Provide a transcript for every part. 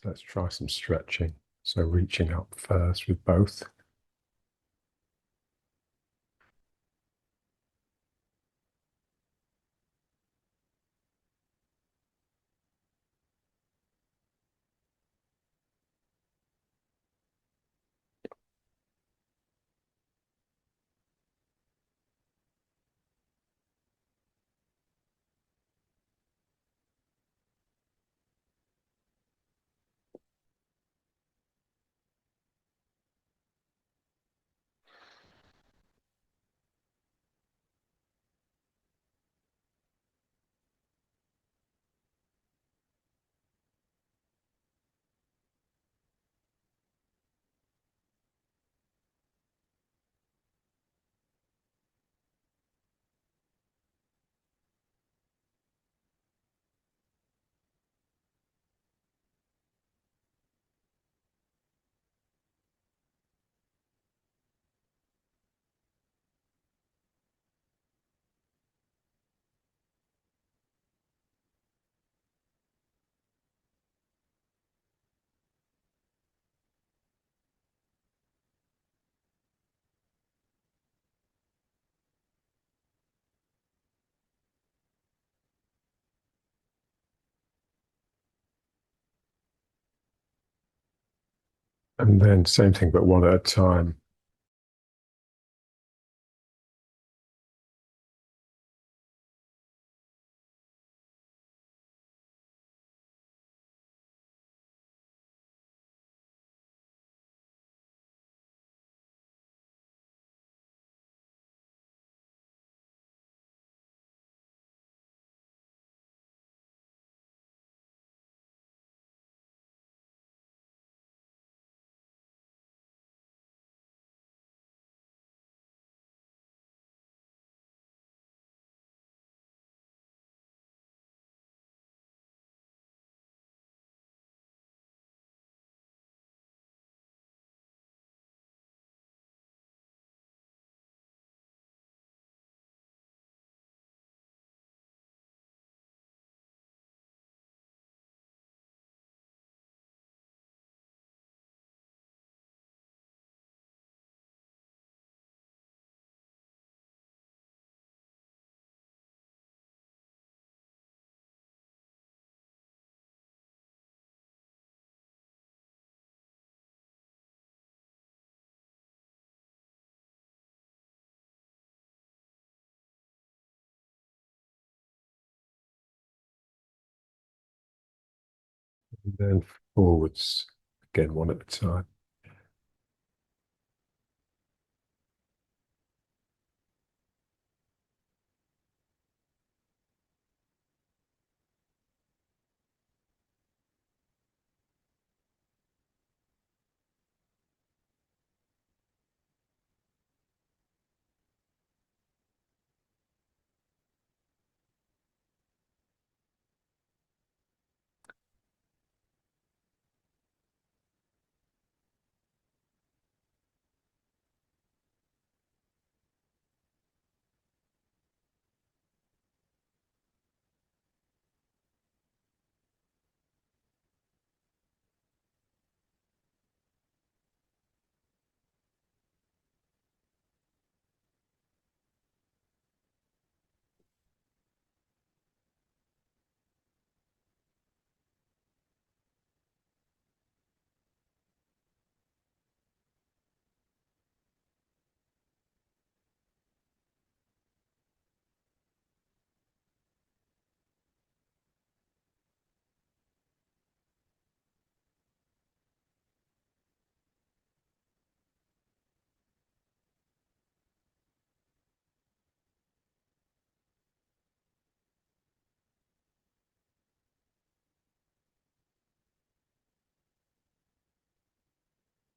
So let's try some stretching. So reaching up first with both. And then same thing, but one at a time. And then forwards, again, one at a time.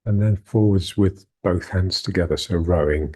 And then forwards with both hands together, so rowing.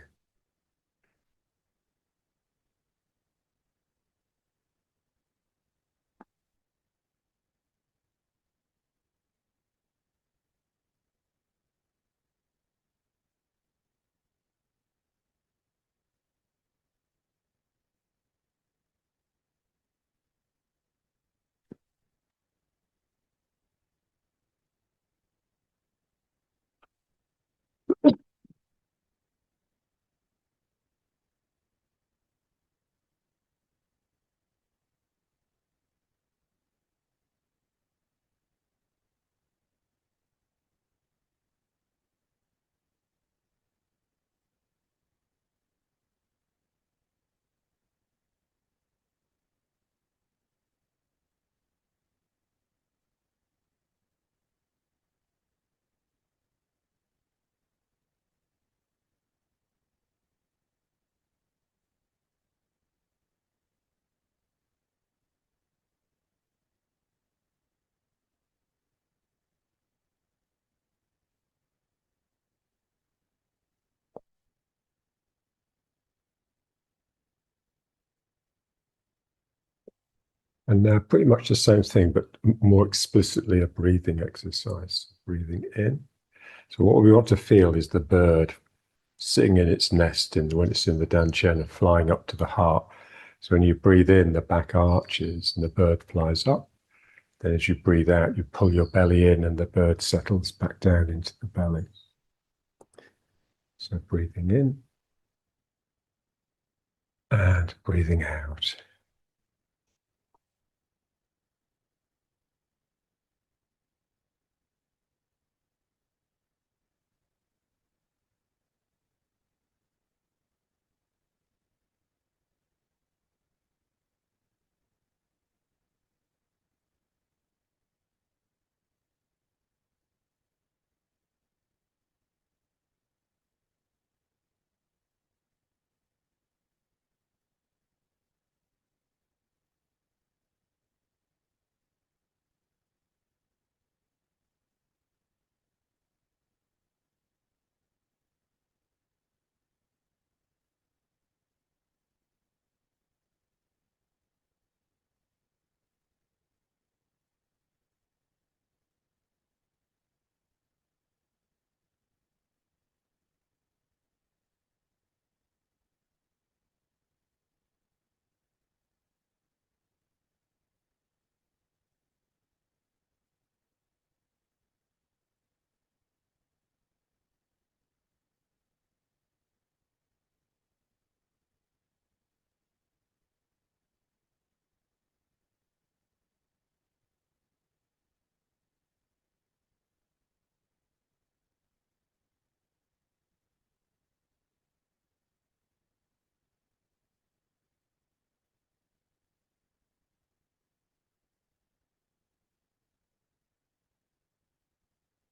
And now pretty much the same thing, but more explicitly a breathing exercise. Breathing in. So what we want to feel is the bird sitting in its nest and when it's in the danchen and flying up to the heart. So when you breathe in, the back arches and the bird flies up. Then as you breathe out, you pull your belly in and the bird settles back down into the belly. So breathing in and breathing out.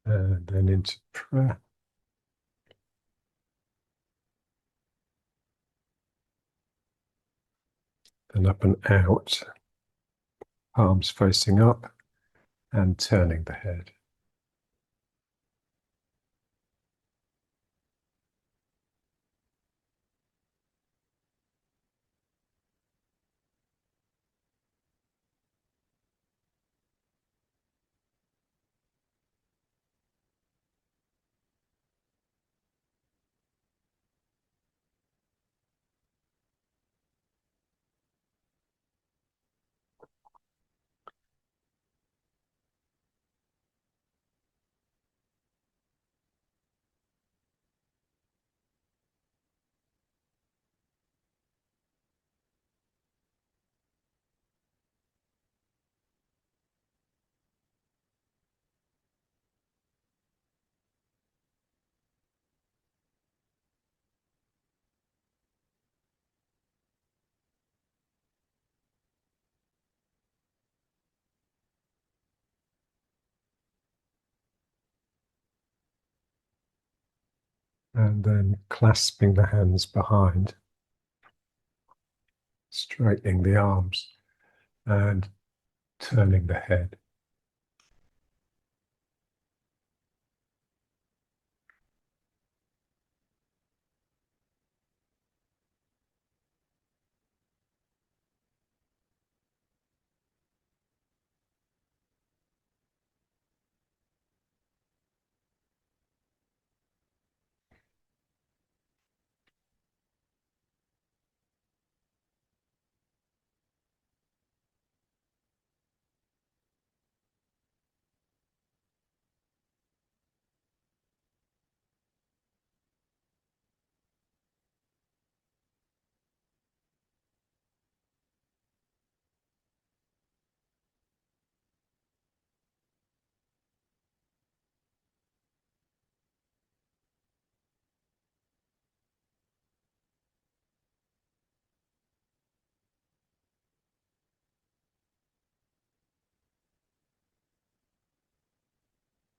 And then into prayer. And up and out, palms facing up and turning the head. And then clasping the hands behind, straightening the arms and turning the head.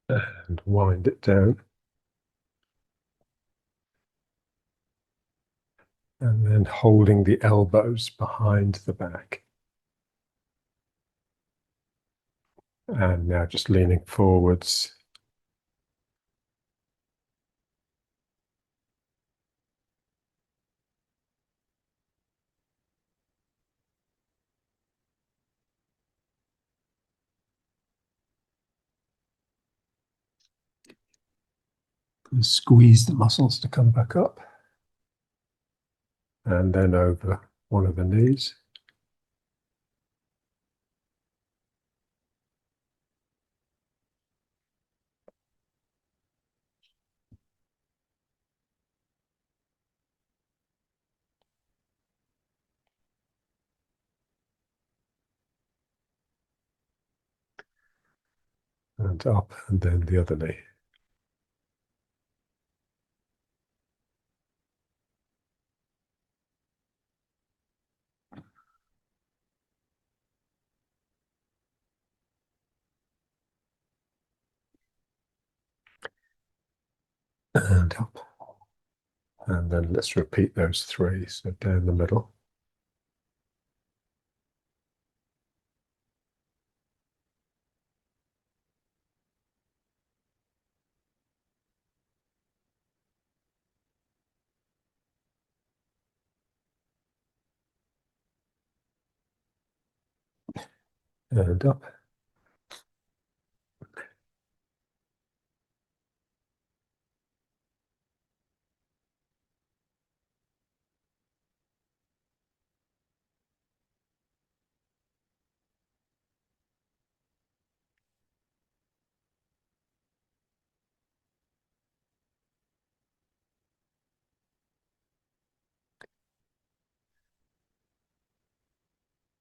And wind it down. And then holding the elbows behind the back. And now just leaning forwards. Squeeze the muscles to come back up. And then over one of the knees. And up, and then the other knee. And up. And then let's repeat those three. So down the middle. And up.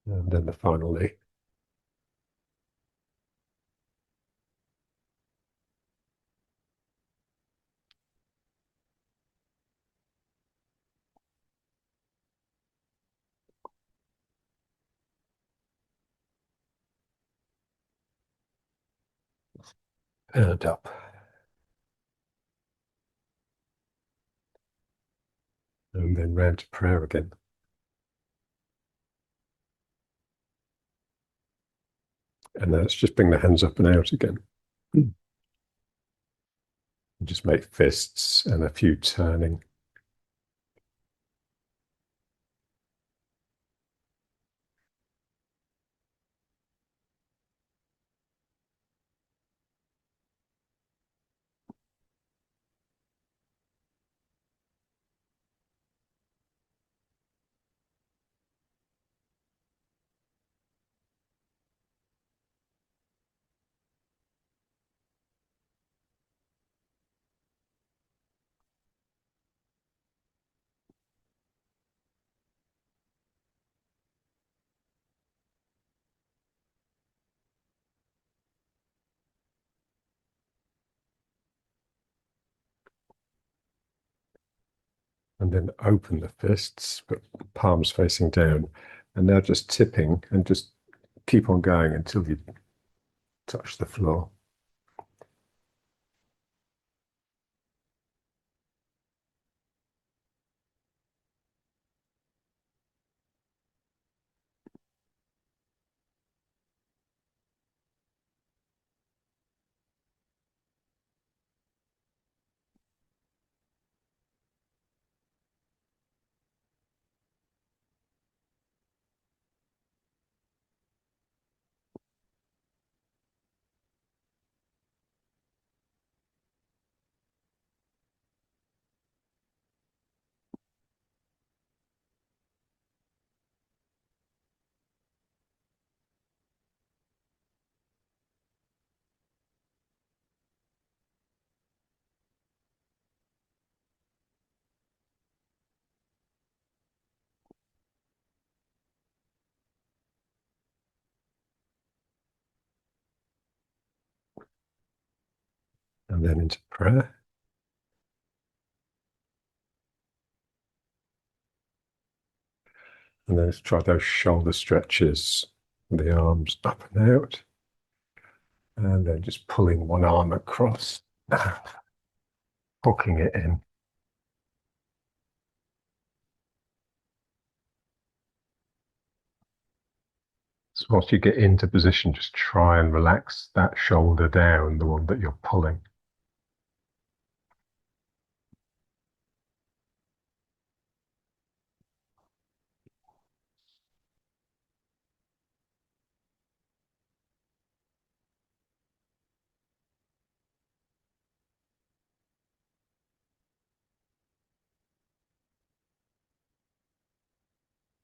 And then the final knee. And up. And then round to prayer again. And now let's just bring the hands up and out again. And just make fists and a few turning. And then open the fists, but palms facing down. And now just tipping and just keep on going until you touch the floor. And then into prayer. And then let's try those shoulder stretches, the arms up and out. And then just pulling one arm across, hooking it in. So once you get into position, just try and relax that shoulder down, the one that you're pulling.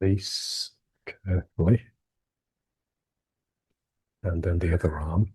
Release carefully. And then the other arm.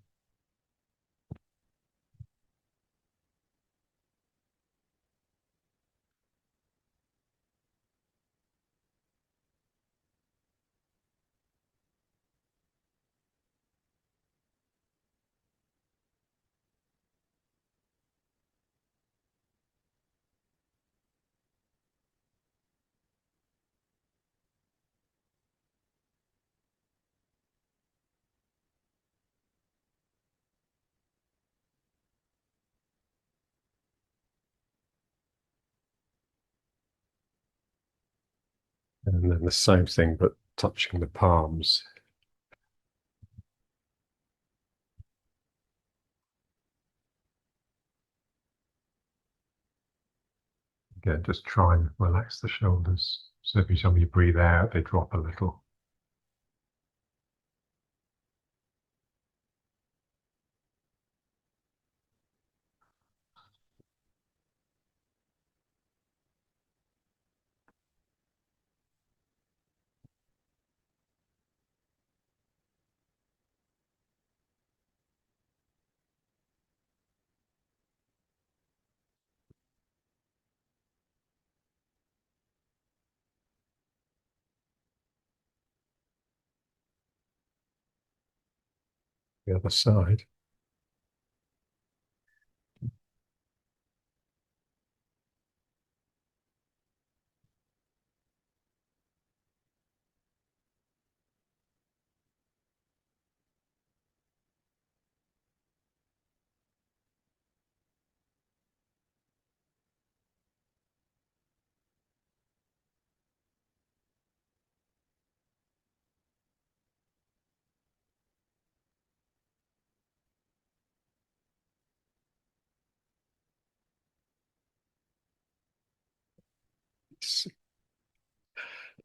And then the same thing, but touching the palms. Again, just try and relax the shoulders. So every time you breathe out, they drop a little. The other side.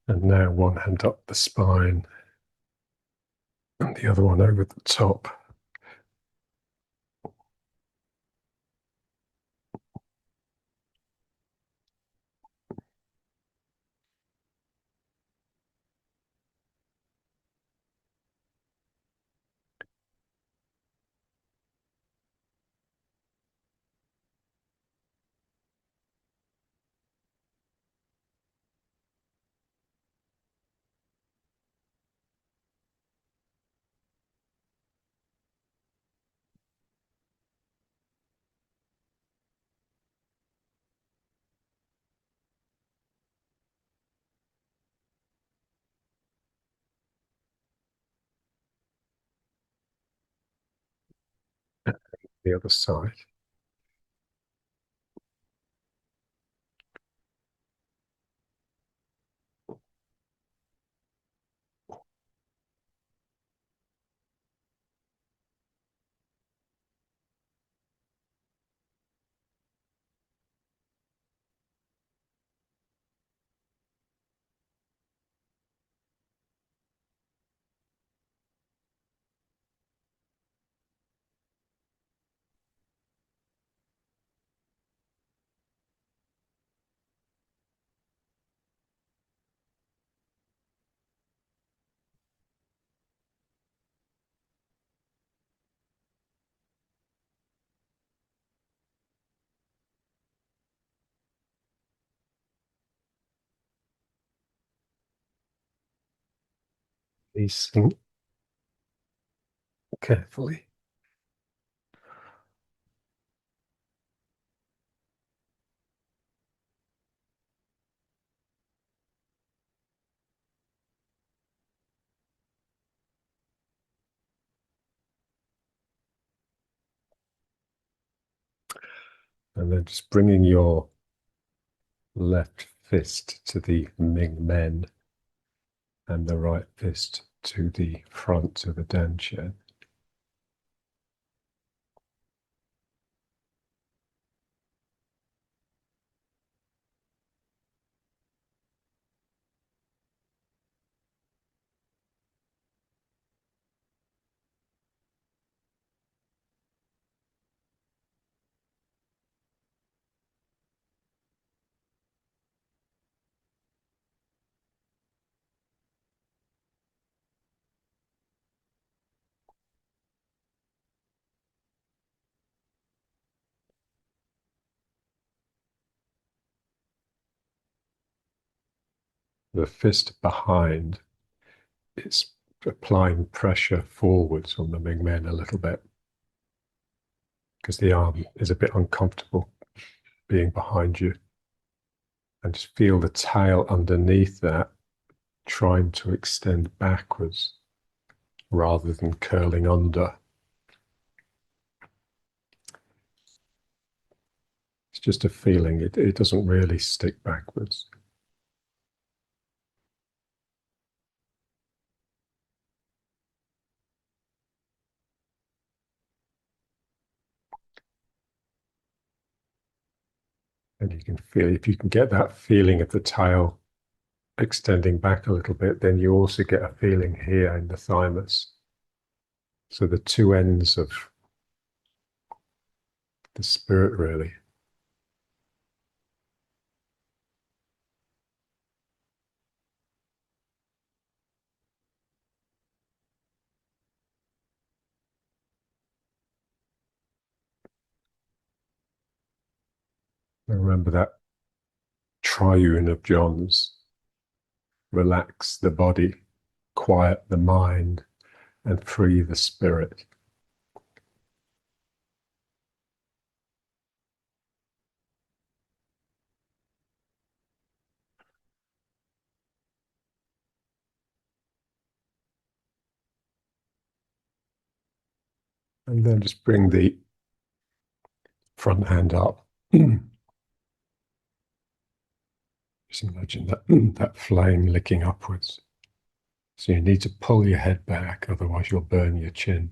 And now one hand up the spine and the other one over the top. The other side. Releasing carefully. And then just bringing your left fist to the Ming Men and the right fist to the front of the dantian. The fist behind, it's applying pressure forwards on the Mingmen a little bit because the arm is a bit uncomfortable being behind you. And just feel the tail underneath that trying to extend backwards rather than curling under. It's just a feeling, it doesn't really stick backwards. And you can feel, if you can get that feeling of the tail extending back a little bit, then you also get a feeling here in the thymus. So the two ends of the spirit, really. I remember that triune of John's: relax the body, quiet the mind, and free the spirit. And then just bring the front hand up. Just imagine that, that flame licking upwards. So you need to pull your head back, otherwise you'll burn your chin.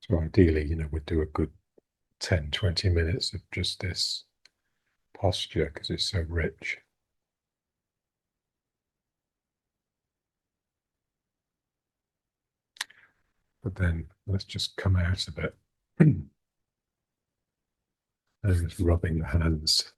So ideally, we'd do a good 10, 20 minutes of just this posture because it's so rich. But then let's just come out a bit and just rubbing the hands.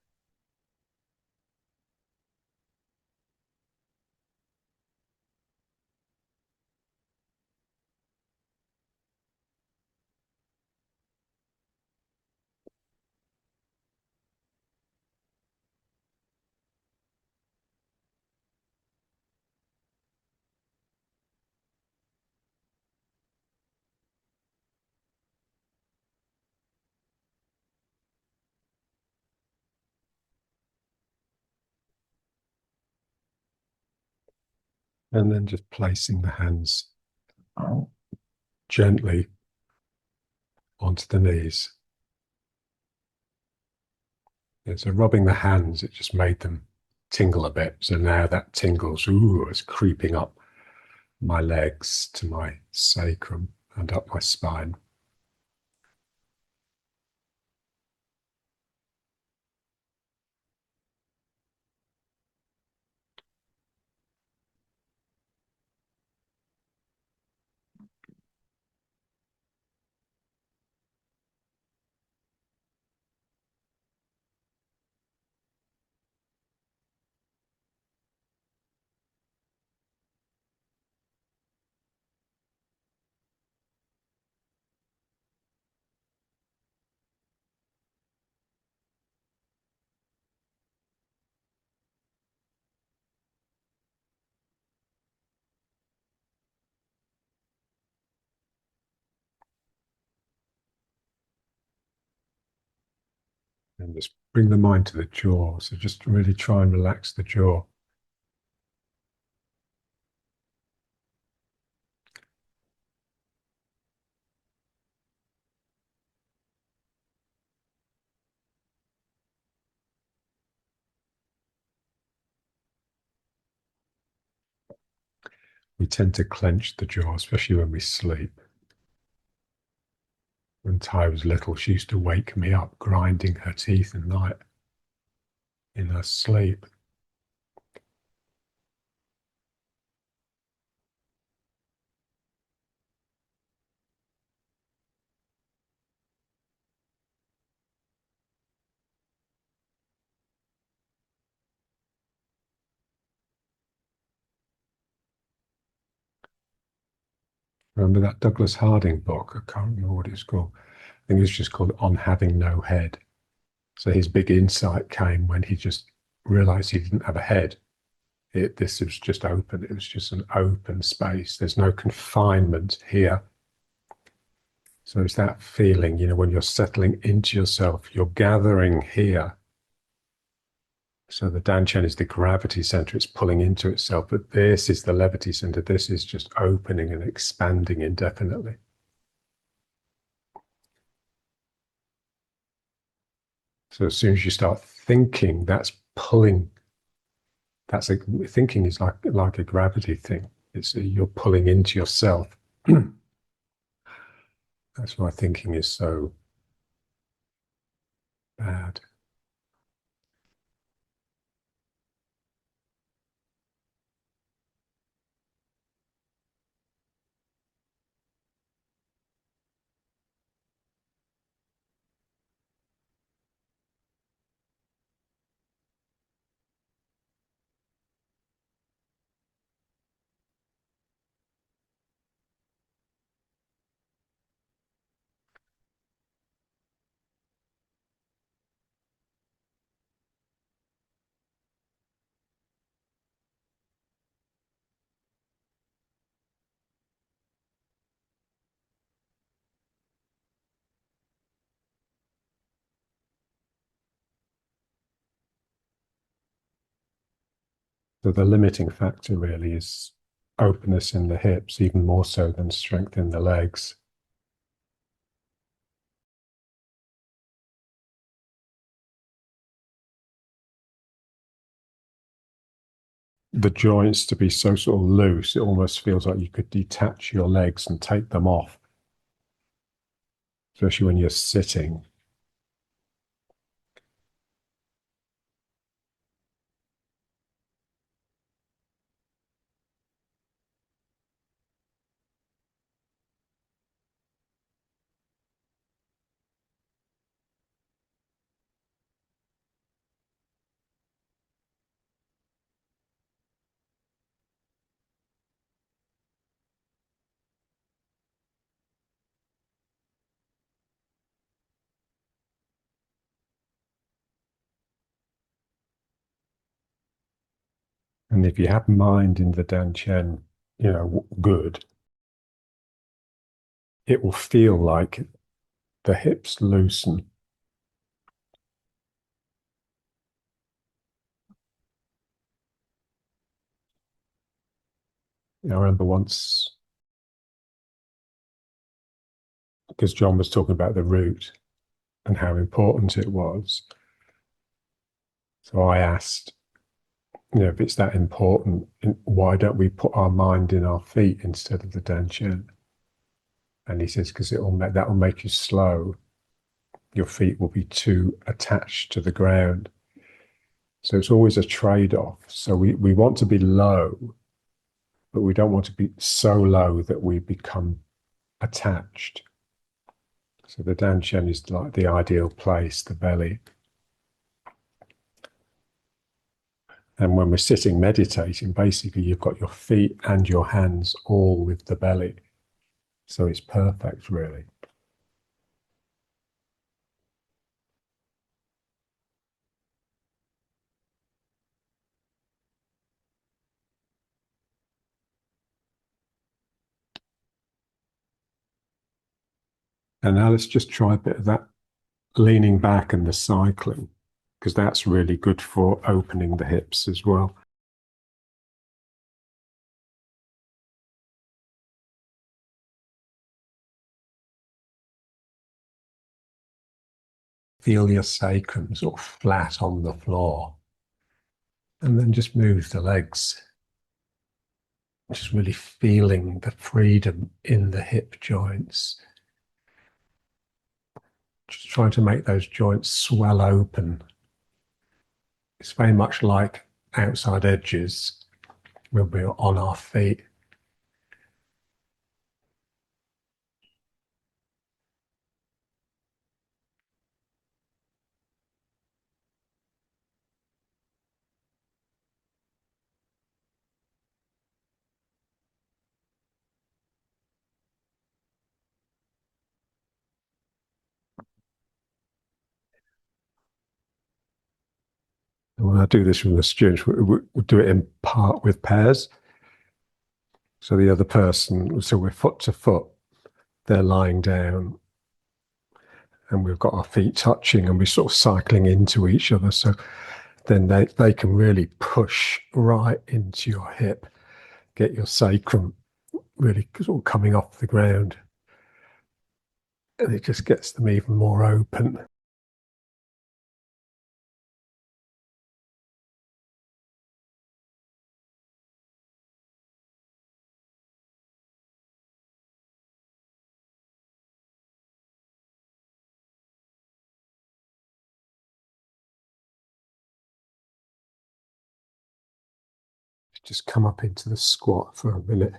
And then just placing the hands gently onto the knees. Yeah, so rubbing the hands, it just made them tingle a bit. So now that tingles, it's creeping up my legs to my sacrum and up my spine. And just bring the mind to the jaw. So just really try and relax the jaw. We tend to clench the jaw, especially when we sleep. When Ty was little, she used to wake me up grinding her teeth at night in her sleep. Remember that Douglas Harding book? I can't remember what it's called. I think it's just called On Having No Head. So his big insight came when he just realized he didn't have a head. This was just open. It was just an open space. There's no confinement here. So it's that feeling, when you're settling into yourself, you're gathering here. So the Danchen is the gravity center. It's pulling into itself. But this is the levity center. This is just opening and expanding indefinitely. So as soon as you start thinking, that's pulling. Thinking is like a gravity thing. You're pulling into yourself. That's why thinking is so bad. So the limiting factor really is openness in the hips, even more so than strength in the legs. The joints to be so sort of loose, it almost feels like you could detach your legs and take them off, especially when you're sitting. And if you have mind in the Danchen, good, it will feel like the hips loosen. I remember once, because John was talking about the root and how important it was. So I asked, if it's that important, why don't we put our mind in our feet instead of the Danchen? And he says, because that will make you slow. Your feet will be too attached to the ground. So it's always a trade-off. So we want to be low, but we don't want to be so low that we become attached. So the Danchen is like the ideal place, the belly. And when we're sitting meditating, basically you've got your feet and your hands all with the belly. So it's perfect, really. And now let's just try a bit of that leaning back and the cycling, because that's really good for opening the hips as well. Feel your sacrum sort of flat on the floor. And then just move the legs just really feeling the freedom in the hip joints. Just trying to make those joints swell open. It's very much like outside edges when we're on our feet. And when I do this with the students, we do it in part with pairs. So the other person, so we're foot to foot, they're lying down, and we've got our feet touching, and we're sort of cycling into each other. So then they can really push right into your hip, get your sacrum really sort of coming off the ground. And it just gets them even more open. Just come up into the squat for a minute.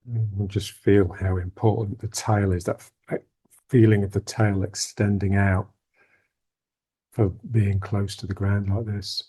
And just feel how important the tail is, that feeling of the tail extending out for being close to the ground like this.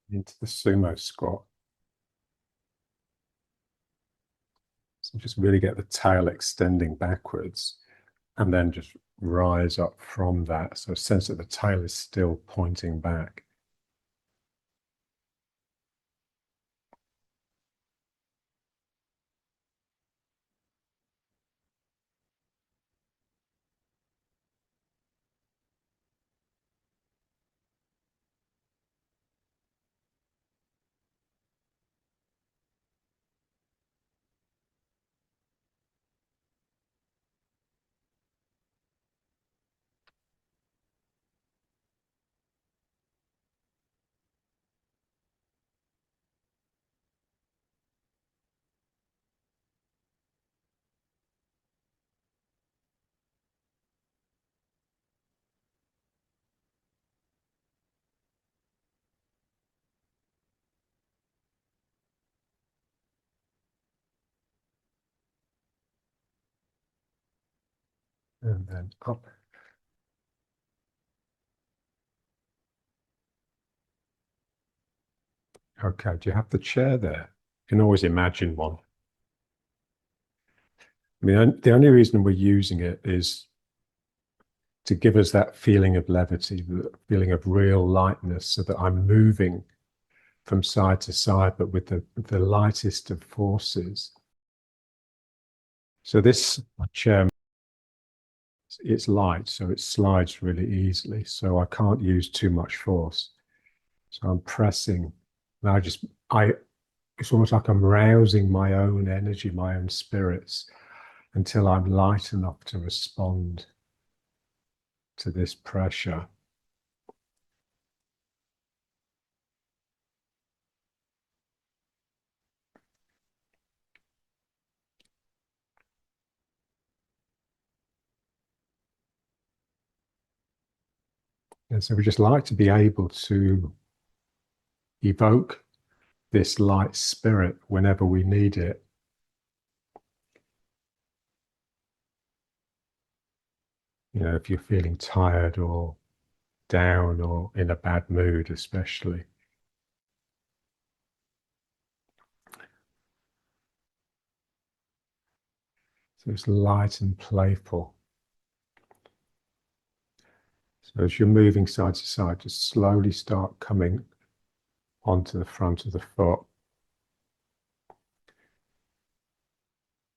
Into the sumo squat. So just really get the tail extending backwards and then just rise up from that. So a sense that the tail is still pointing back. And then up. Okay, do you have the chair there? You can always imagine one. I mean, the only reason we're using it is to give us that feeling of levity, the feeling of real lightness, so that I'm moving from side to side, but with the lightest of forces. So this chair, it's light, so it slides really easily. So I can't use too much force. So I'm pressing. And it's almost like I'm rousing my own energy, my own spirits, until I'm light enough to respond to this pressure. And so we just like to be able to evoke this light spirit whenever we need it. You know, if you're feeling tired or down or in a bad mood, especially. So it's light and playful. So as you're moving side to side, just slowly start coming onto the front of the foot.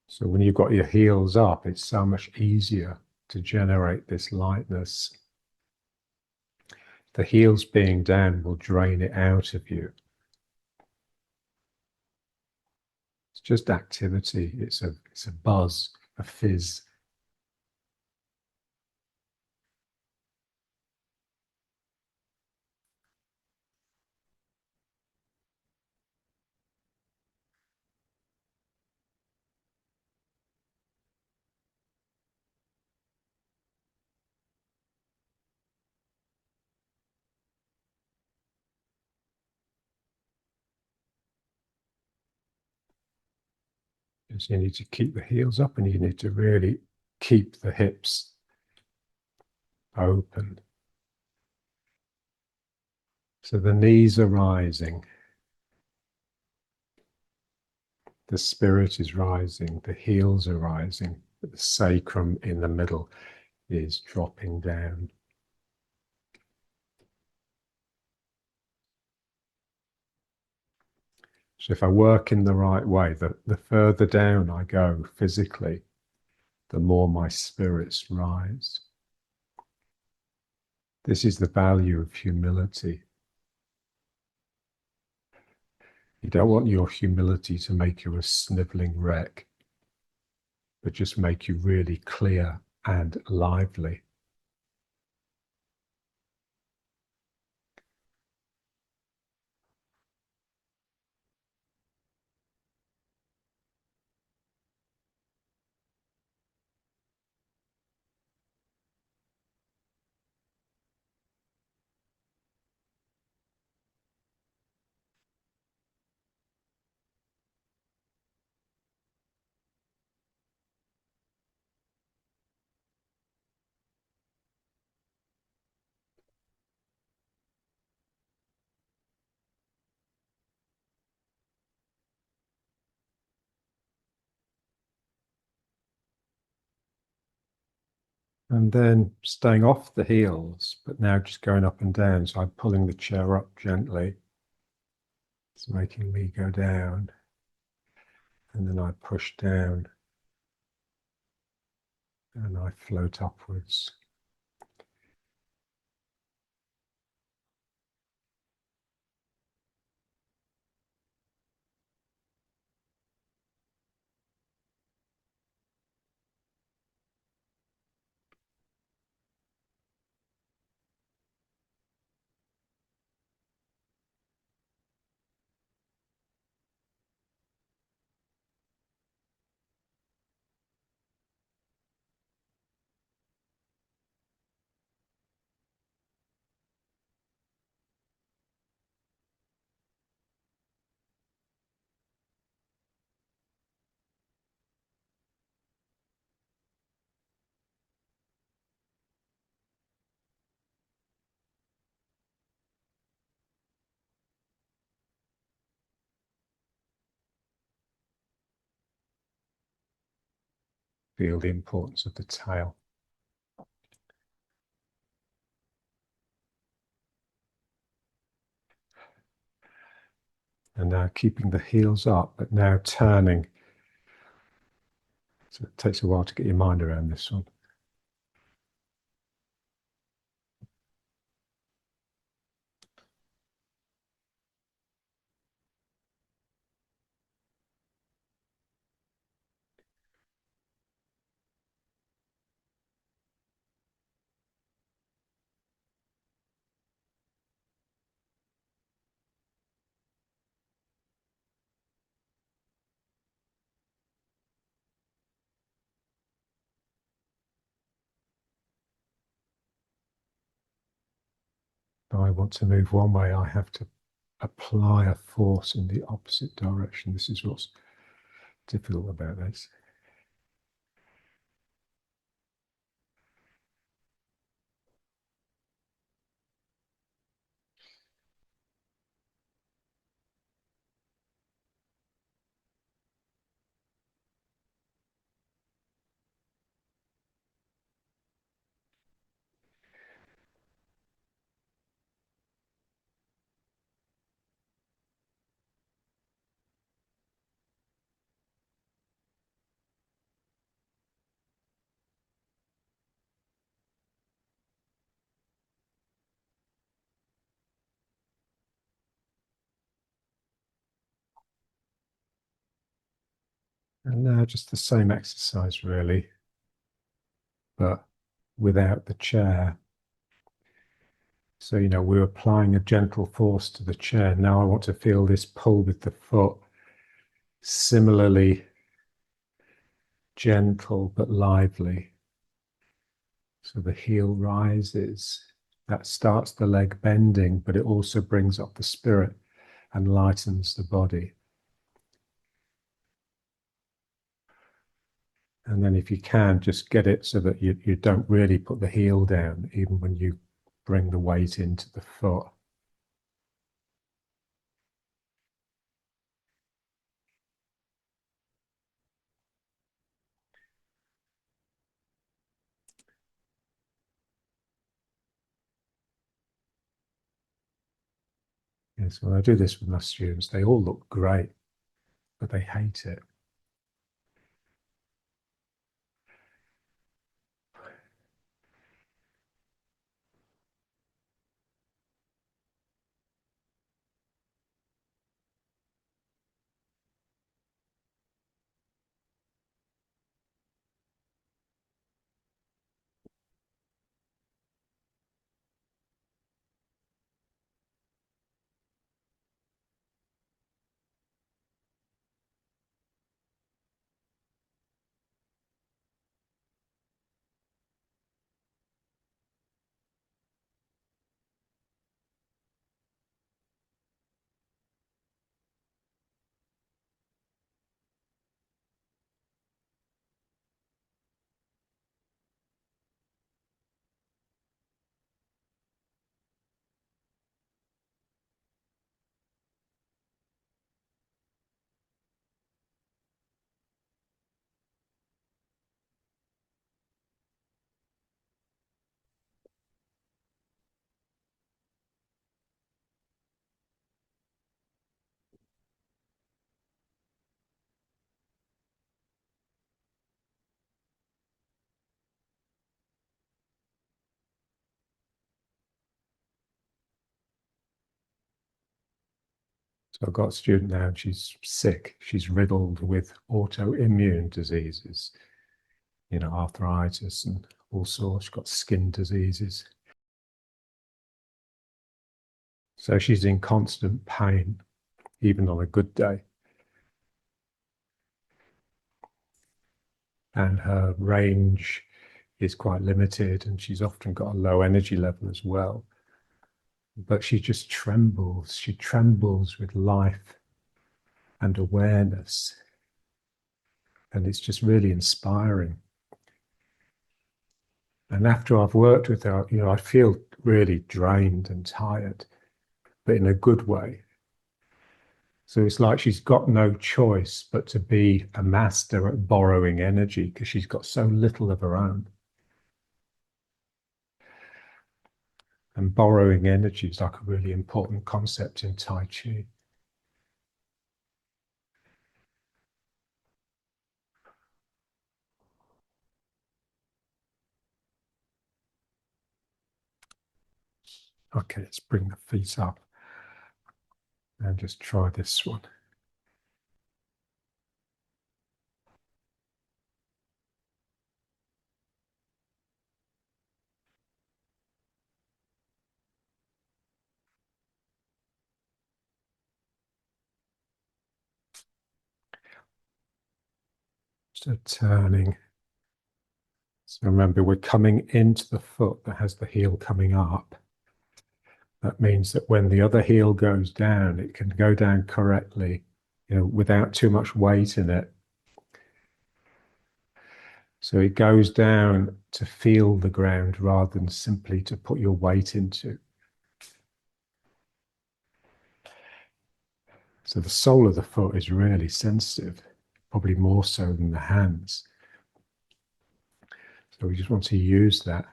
So when you've got your heels up, it's so much easier to generate this lightness. The heels being down will drain it out of you. It's just activity. It's a buzz, a fizz. So you need to keep the heels up and you need to really keep the hips open. So the knees are rising. The spirit is rising. The heels are rising. But the sacrum in the middle is dropping down. So if I work in the right way, the further down I go physically, the more my spirits rise. This is the value of humility. You don't want your humility to make you a sniveling wreck, but just make you really clear and lively. And then staying off the heels, but now just going up and down. So I'm pulling the chair up gently. It's making me go down. And then I push down and I float upwards. Feel the importance of the tail. And now keeping the heels up, but now turning. So it takes a while to get your mind around this one. If I want to move one way, I have to apply a force in the opposite direction. This is what's difficult about this. And now just the same exercise really, but without the chair. So, we're applying a gentle force to the chair. Now I want to feel this pull with the foot. Similarly gentle but lively. So the heel rises. That starts the leg bending, but it also brings up the spirit and lightens the body. And then if you can, just get it so that you don't really put the heel down, even when you bring the weight into the foot. Yes, when I do this with my students, they all look great, but they hate it. So I've got a student now and she's sick. She's riddled with autoimmune diseases, arthritis and all sorts. She's got skin diseases. So she's in constant pain, even on a good day. And her range is quite limited, and she's often got a low energy level as well. But she just trembles. She trembles with life and awareness. And it's just really inspiring. And after I've worked with her, I feel really drained and tired, but in a good way. So it's like she's got no choice but to be a master at borrowing energy because she's got so little of her own. And borrowing energy is like a really important concept in Tai Chi. Okay, let's bring the feet up and just try this one. So turning. So remember, we're coming into the foot that has the heel coming up. That means that when the other heel goes down, it can go down correctly, without too much weight in it. So it goes down to feel the ground rather than simply to put your weight into. So the sole of the foot is really sensitive, probably more so than the hands. So we just want to use that.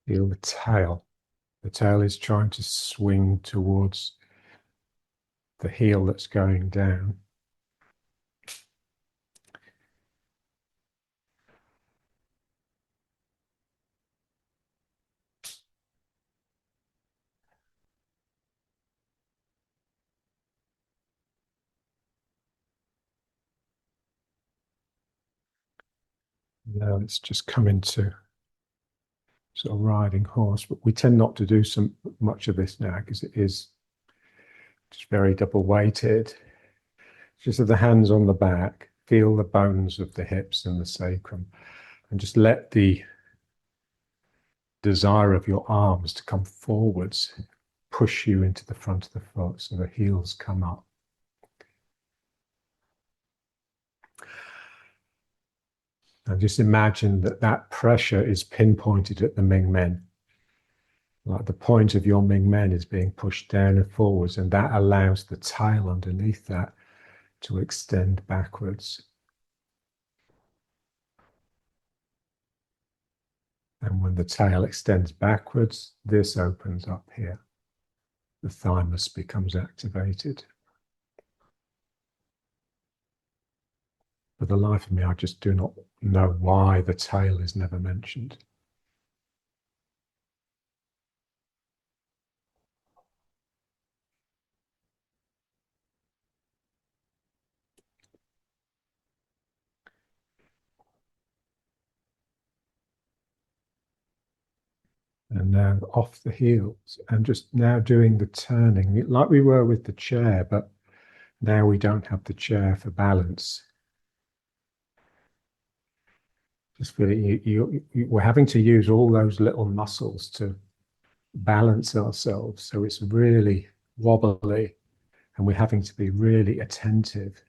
Feel the tail. The tail is trying to swing towards the heel that's going down. Now it's just coming to sort of riding horse, but we tend not to do much of this now because it is just very double weighted. Just have the hands on the back, feel the bones of the hips and the sacrum, and just let the desire of your arms to come forwards push you into the front of the foot so the heels come up. And just imagine that that pressure is pinpointed at the Ming Men. Like the point of your Ming Men is being pushed down and forwards, and that allows the tail underneath that to extend backwards. And when the tail extends backwards, this opens up here. The thymus becomes activated. For the life of me, I just do not know why the tail is never mentioned. And now off the heels, and just now doing the turning, like we were with the chair, but now we don't have the chair for balance. Just feeling we're having to use all those little muscles to balance ourselves. So it's really wobbly, and we're having to be really attentive.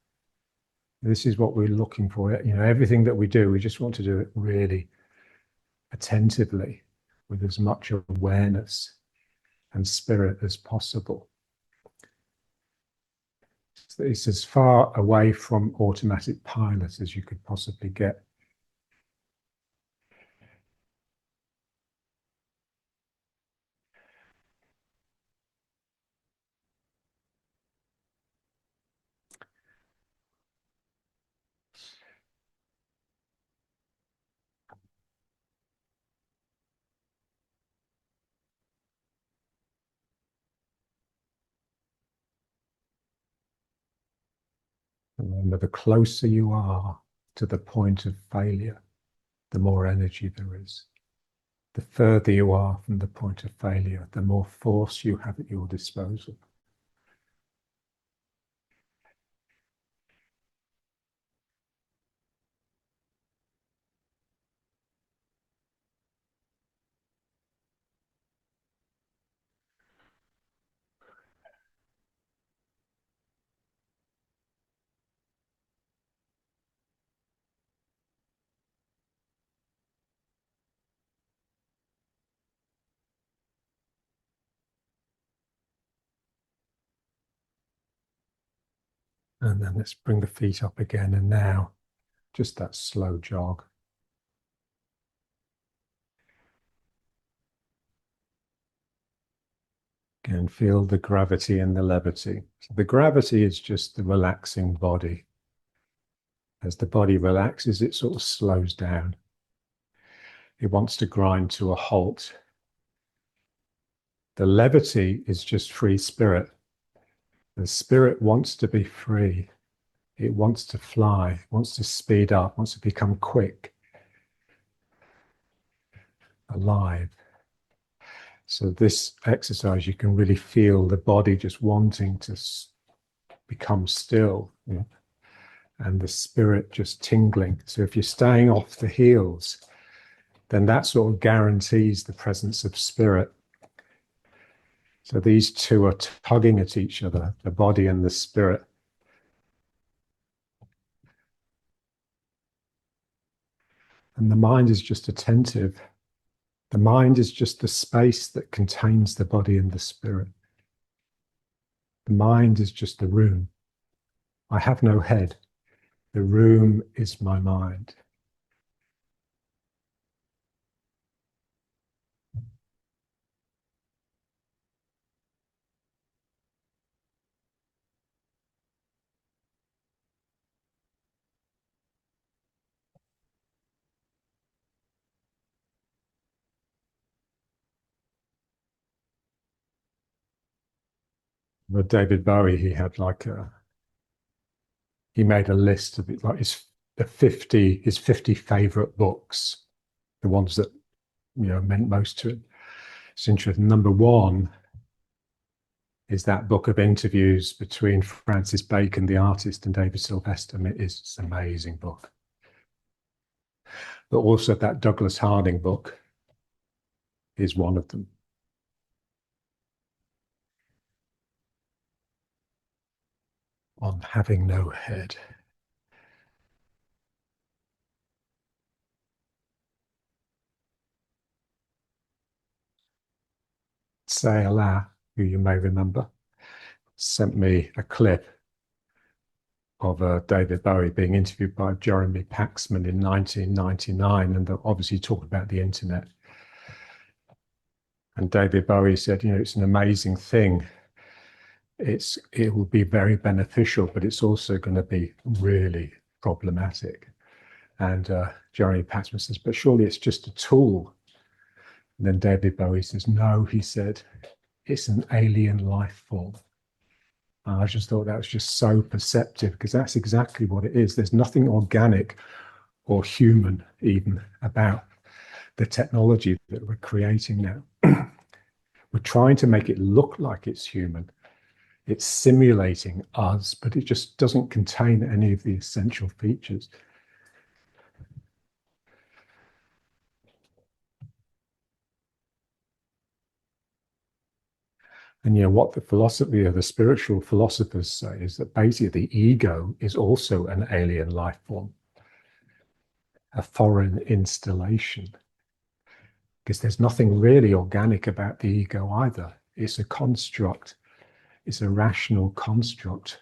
This is what we're looking for. Everything that we do, we just want to do it really attentively with as much awareness and spirit as possible. So it's as far away from automatic pilot as you could possibly get. Remember, the closer you are to the point of failure, the more energy there is. The further you are from the point of failure, the more force you have at your disposal. And then let's bring the feet up again. And now just that slow jog. And feel the gravity and the levity. So the gravity is just the relaxing body. As the body relaxes, it sort of slows down. It wants to grind to a halt. The levity is just free spirit. The spirit wants to be free. It wants to fly, wants to speed up, wants to become quick, alive. So this exercise, you can really feel the body just wanting to become still, and the spirit just tingling. So if you're staying off the heels, then that sort of guarantees the presence of spirit. So these two are tugging at each other, the body and the spirit. And the mind is just attentive. The mind is just the space that contains the body and the spirit. The mind is just the room. I have no head. The room is my mind. With David Bowie, he had he made a list of it, like his 50 favorite books, the ones that meant most to him. It's interesting. Number one is that book of interviews between Francis Bacon, the artist, and David Sylvester. I mean, it's an amazing book. But also that Douglas Harding book is one of them. On having no head. Sayala, who you may remember, sent me a clip of David Bowie being interviewed by Jeremy Paxman in 1999, and they'll obviously talk about the internet. And David Bowie said, it's an amazing thing. It will be very beneficial, but it's also going to be really problematic. And Jeremy Paxman says, but surely it's just a tool. And then David Bowie says, no, he said, it's an alien life form. And I just thought that was just so perceptive, because that's exactly what it is. There's nothing organic or human even about the technology that we're creating now. We're trying to make it look like it's human. It's simulating us, but it just doesn't contain any of the essential features. And what the philosophy of the spiritual philosophers say is that basically the ego is also an alien life form, a foreign installation, because there's nothing really organic about the ego either. It's a construct. It's a rational construct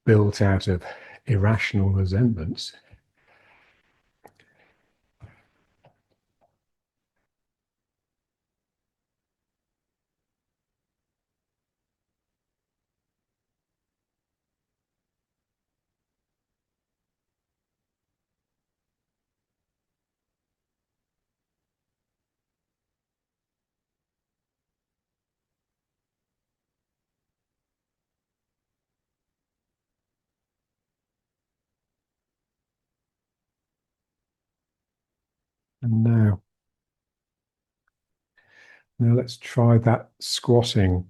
built out of irrational resentments. And now let's try that squatting,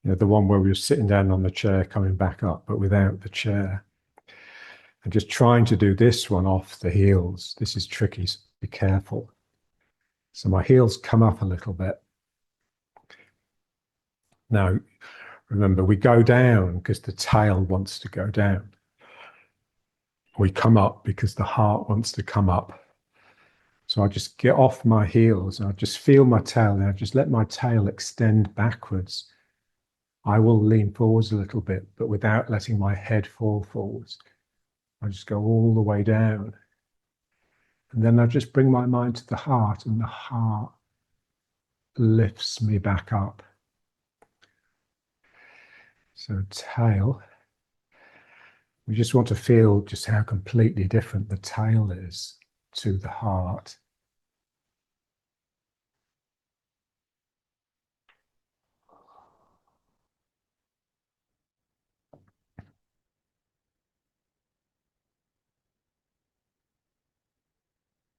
the one where we were sitting down on the chair, coming back up, but without the chair. And just trying to do this one off the heels. This is tricky, so be careful. So my heels come up a little bit. Now, remember, we go down because the tail wants to go down. We come up because the heart wants to come up. So I just get off my heels and I just feel my tail. Now just let my tail extend backwards. I will lean forwards a little bit, but without letting my head fall forwards. I just go all the way down. And then I just bring my mind to the heart, and the heart lifts me back up. So tail, we just want to feel just how completely different the tail is to the heart.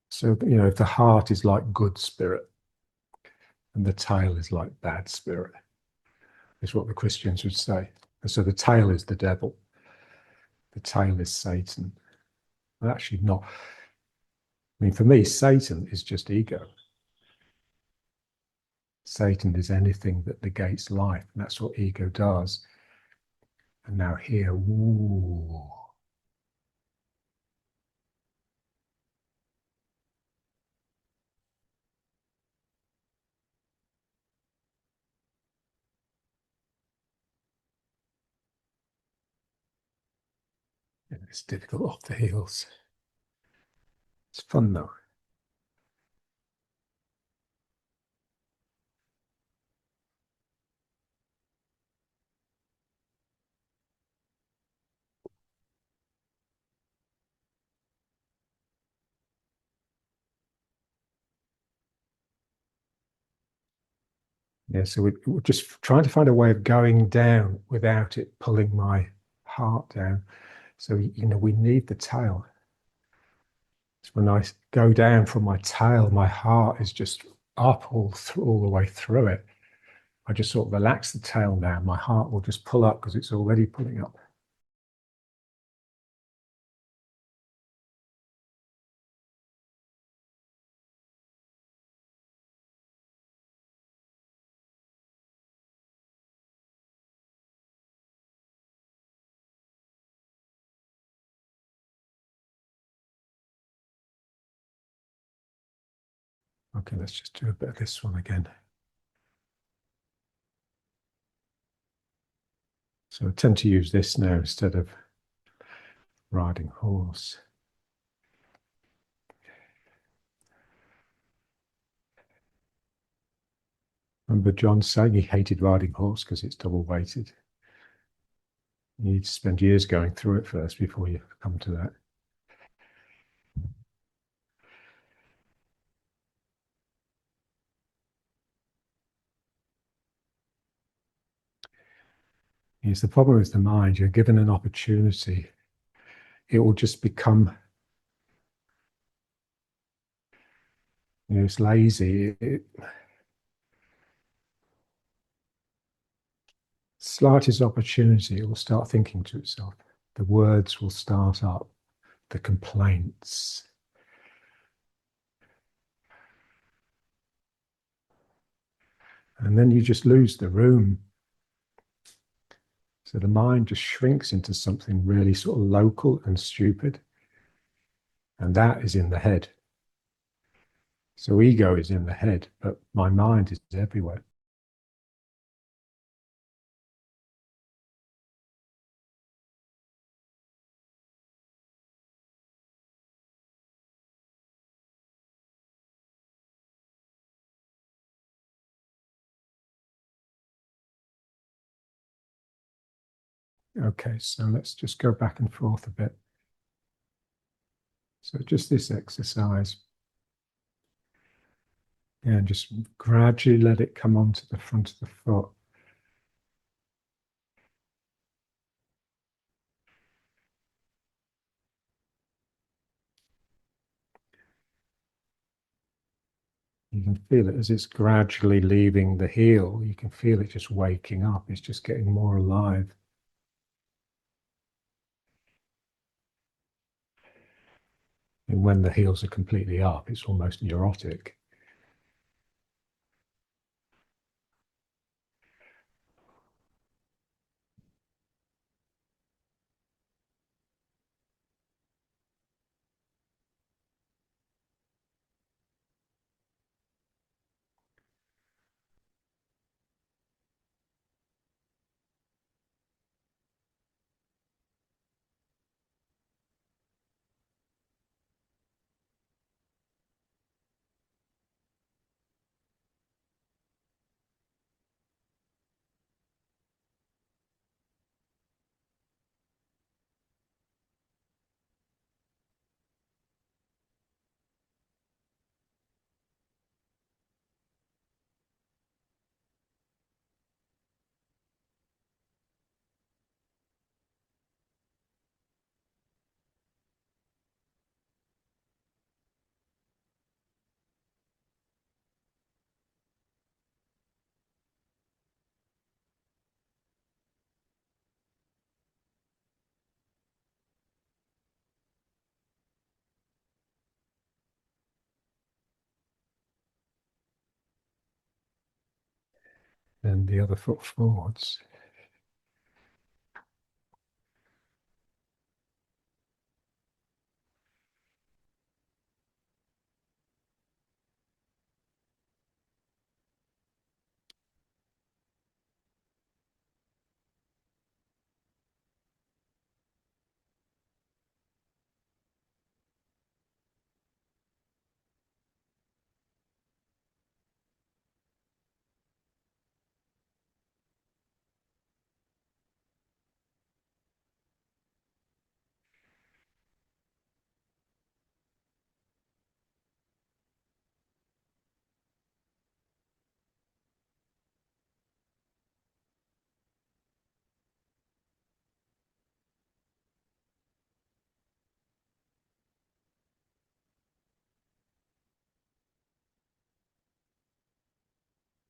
So, if the heart is like good spirit and the tail is like bad spirit, is what the Christians would say. And so the tail is the devil, the tail is Satan. Well, actually, not. I mean, for me, Satan is just ego. Satan is anything that negates life, and that's what ego does. And now here, ooh. It's difficult off the heels. It's fun though. Yeah, so we're just trying to find a way of going down without it pulling my heart down. So, we need the tail. So when I go down from my tail, my heart is just up all the way through it. I just sort of relax the tail now. My heart will just pull up because it's already pulling up. Okay, let's just do a bit of this one again. So I tend to use this now instead of riding horse. Remember John saying he hated riding horse because it's double weighted. You need to spend years going through it first before you come to that. It's the problem with the mind. You're given an opportunity, it will just become, it's lazy. Slightest opportunity, it will start thinking to itself. The words will start up, the complaints. And then you just lose the room. So the mind just shrinks into something really sort of local and stupid. And that is in the head. So ego is in the head, but my mind is everywhere. Okay, so let's just go back and forth a bit. So just this exercise. And just gradually let it come onto the front of the foot. You can feel it as it's gradually leaving the heel. You can feel it just waking up. It's just getting more alive. And when the heels are completely up, it's almost neurotic. Then the other foot forwards.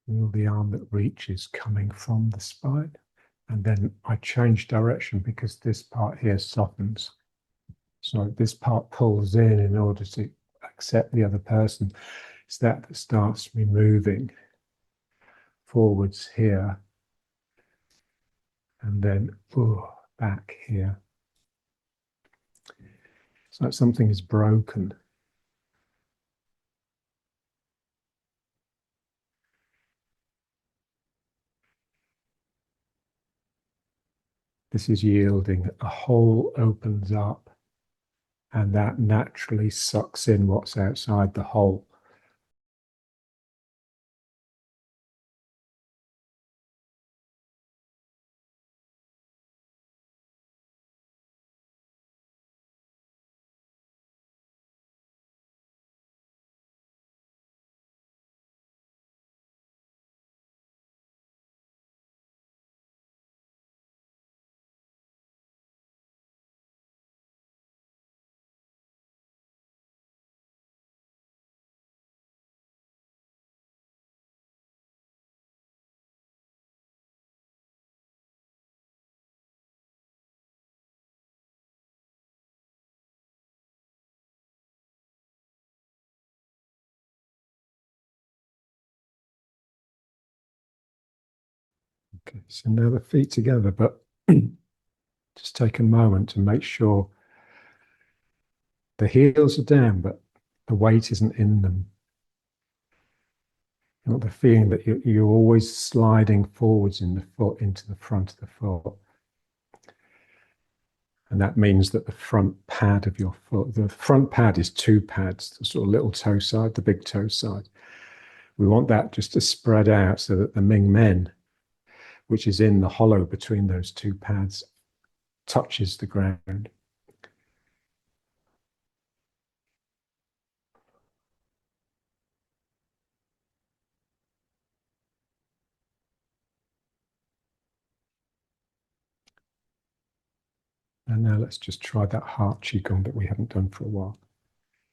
Feel the arm that reaches coming from the spine. And then I change direction because this part here softens. So this part pulls in order to accept the other person. It's that starts me moving forwards here and then back here. It's like something is broken. This is yielding. A hole opens up and that naturally sucks in what's outside the hole. Okay, so now the feet together, but just take a moment to make sure the heels are down, but the weight isn't in them. You know, the feeling that you're always sliding forwards in the foot into the front of the foot. And that means that the front pad of your foot, the front pad is two pads, the sort of little toe side, the big toe side. We want that just to spread out so that the Ming Men, which is in the hollow between those two pads, touches the ground. And now let's just try that heart qigong that we haven't done for a while.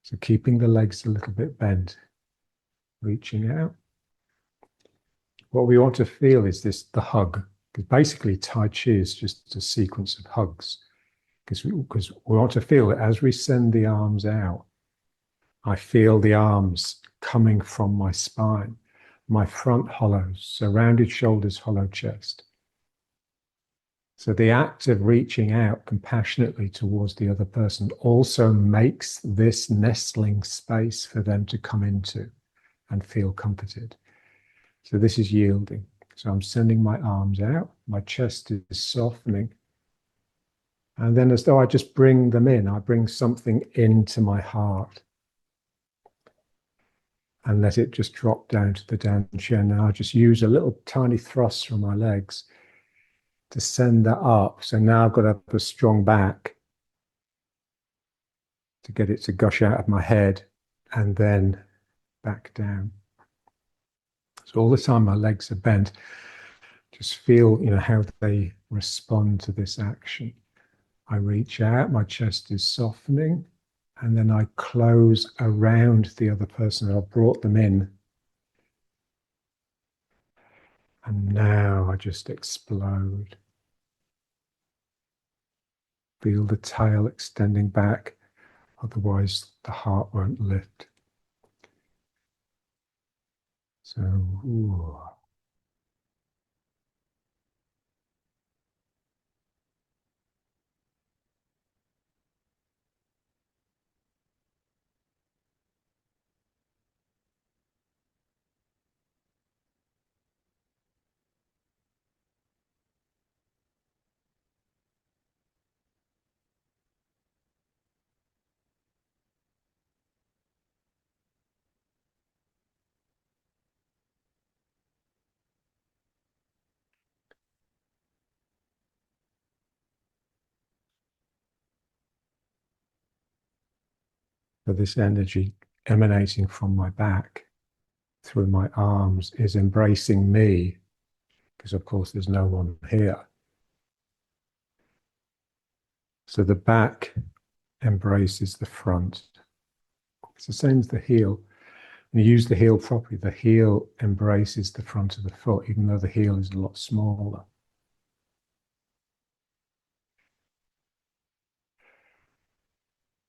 So keeping the legs a little bit bent, reaching out. What we want to feel is the hug. Because basically Tai Chi is just a sequence of hugs. Because we want to feel that as we send the arms out, I feel the arms coming from my spine, my front hollows, so rounded shoulders, hollow chest. So the act of reaching out compassionately towards the other person also makes this nestling space for them to come into and feel comforted. So this is yielding. So I'm sending my arms out, my chest is softening. And then as though I just bring them in, I bring something into my heart and let it just drop down to the dantian. Now I just use a little tiny thrust from my legs to send that up. So now I've got to have a strong back to get it to gush out of my head and then back down. So all the time my legs are bent, just feel, how they respond to this action. I reach out, my chest is softening, and then I close around the other person. I've brought them in. And now I just explode. Feel the tail extending back, otherwise the heart won't lift. So, ooh. So this energy emanating from my back through my arms is embracing me, because of course there's no one here. So the back embraces the front. It's the same as the heel. When you use the heel properly, the heel embraces the front of the foot, even though the heel is a lot smaller.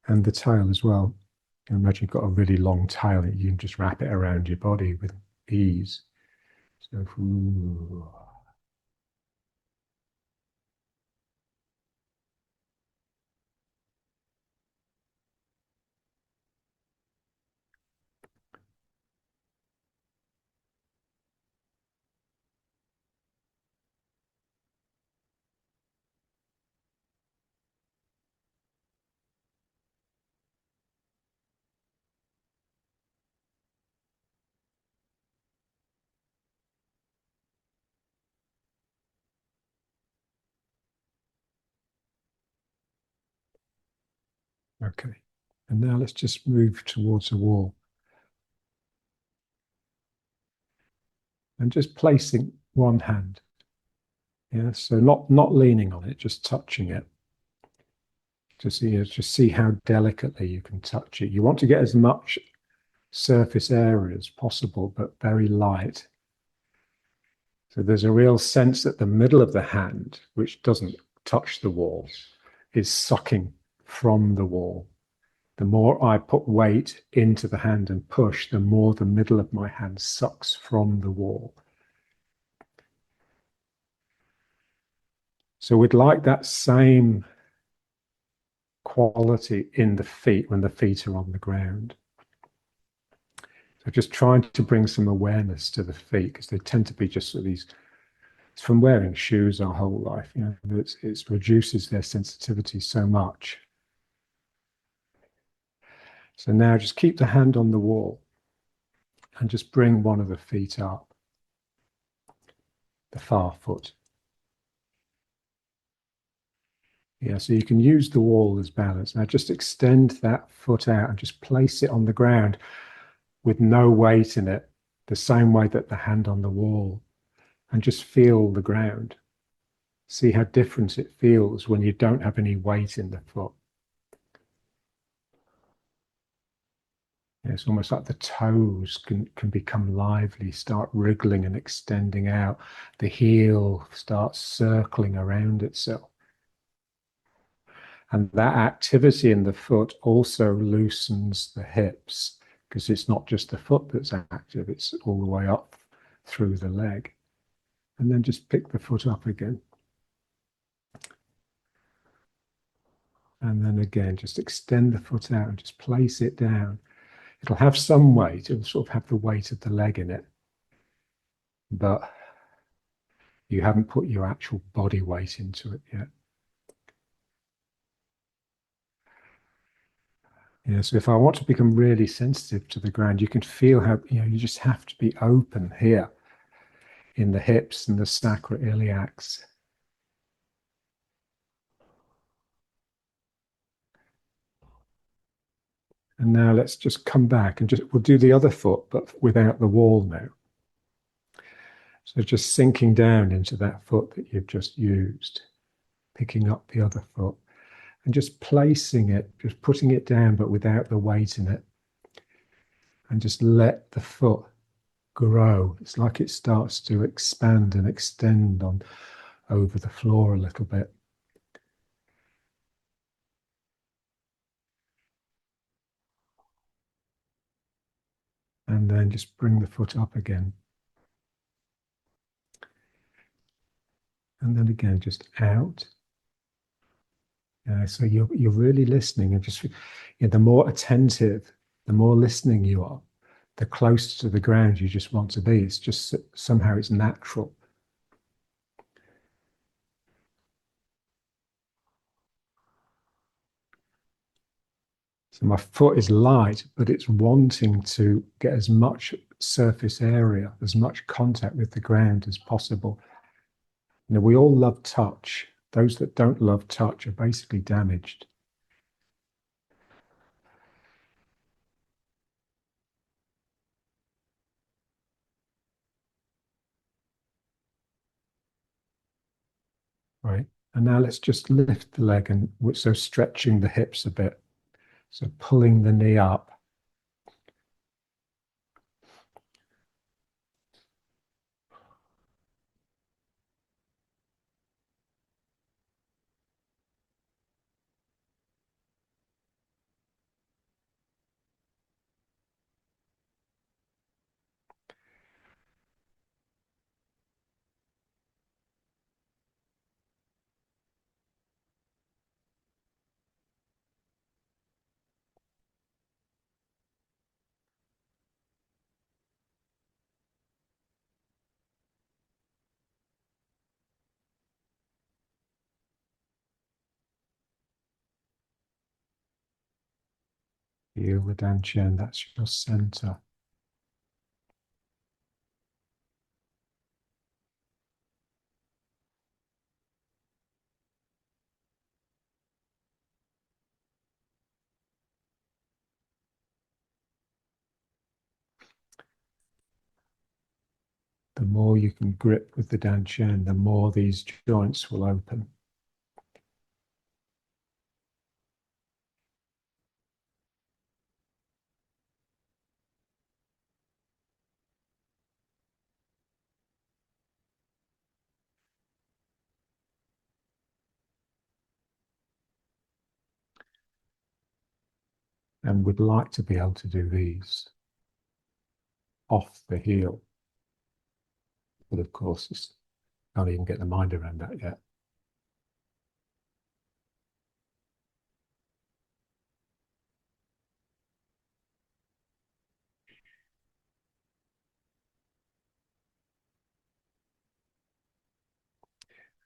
And the tail as well. You imagine you've got a really long tail, you can just wrap it around your body with ease. So, ooh. Okay. And now let's just move towards a wall. And just placing one hand. Yeah, so not leaning on it, just touching it. Just see how delicately you can touch it. You want to get as much surface area as possible, but very light. So there's a real sense that the middle of the hand, which doesn't touch the wall, is sucking from the wall. The more I put weight into the hand and push, the more the middle of my hand sucks from the wall. So we'd like that same quality in the feet when the feet are on the ground. So just trying to bring some awareness to the feet, because they tend to be just sort of these, it's from wearing shoes our whole life, you know, it reduces their sensitivity so much. So now just keep the hand on the wall and just bring one of the feet up, the far foot. Yeah, so you can use the wall as balance. Now just extend that foot out and just place it on the ground with no weight in it, the same way that the hand on the wall, and just feel the ground. See how different it feels when you don't have any weight in the foot. It's almost like the toes can become lively, start wriggling and extending out. The heel starts circling around itself. And that activity in the foot also loosens the hips, because it's not just the foot that's active, it's all the way up through the leg. And then just pick the foot up again. And then again, just extend the foot out and just place it down. It'll have some weight, it'll sort of have the weight of the leg in it, but you haven't put your actual body weight into it yet. Yeah, so if I want to become really sensitive to the ground, you can feel how, you know, you just have to be open here in the hips and the sacroiliacs. And now let's just come back and we'll do the other foot, but without the wall now. So just sinking down into that foot that you've just used, picking up the other foot and just placing it, just putting it down, but without the weight in it. And just let the foot grow. It's like it starts to expand and extend on over the floor a little bit. And then just bring the foot up again. And then again, just out. So you're really listening, and just, you know, the more attentive, the more listening you are, the closer to the ground you just want to be. It's just somehow it's natural. So my foot is light, but it's wanting to get as much surface area, as much contact with the ground as possible. You know, we all love touch. Those that don't love touch are basically damaged. right? And now let's just lift the leg and so stretching the hips a bit. So pulling the knee up. Feel the dantian, that's your center. The more you can grip with the dantian, the more these joints will open. And we'd like to be able to do these off the heel. But of course, it's can't even get the mind around that yet.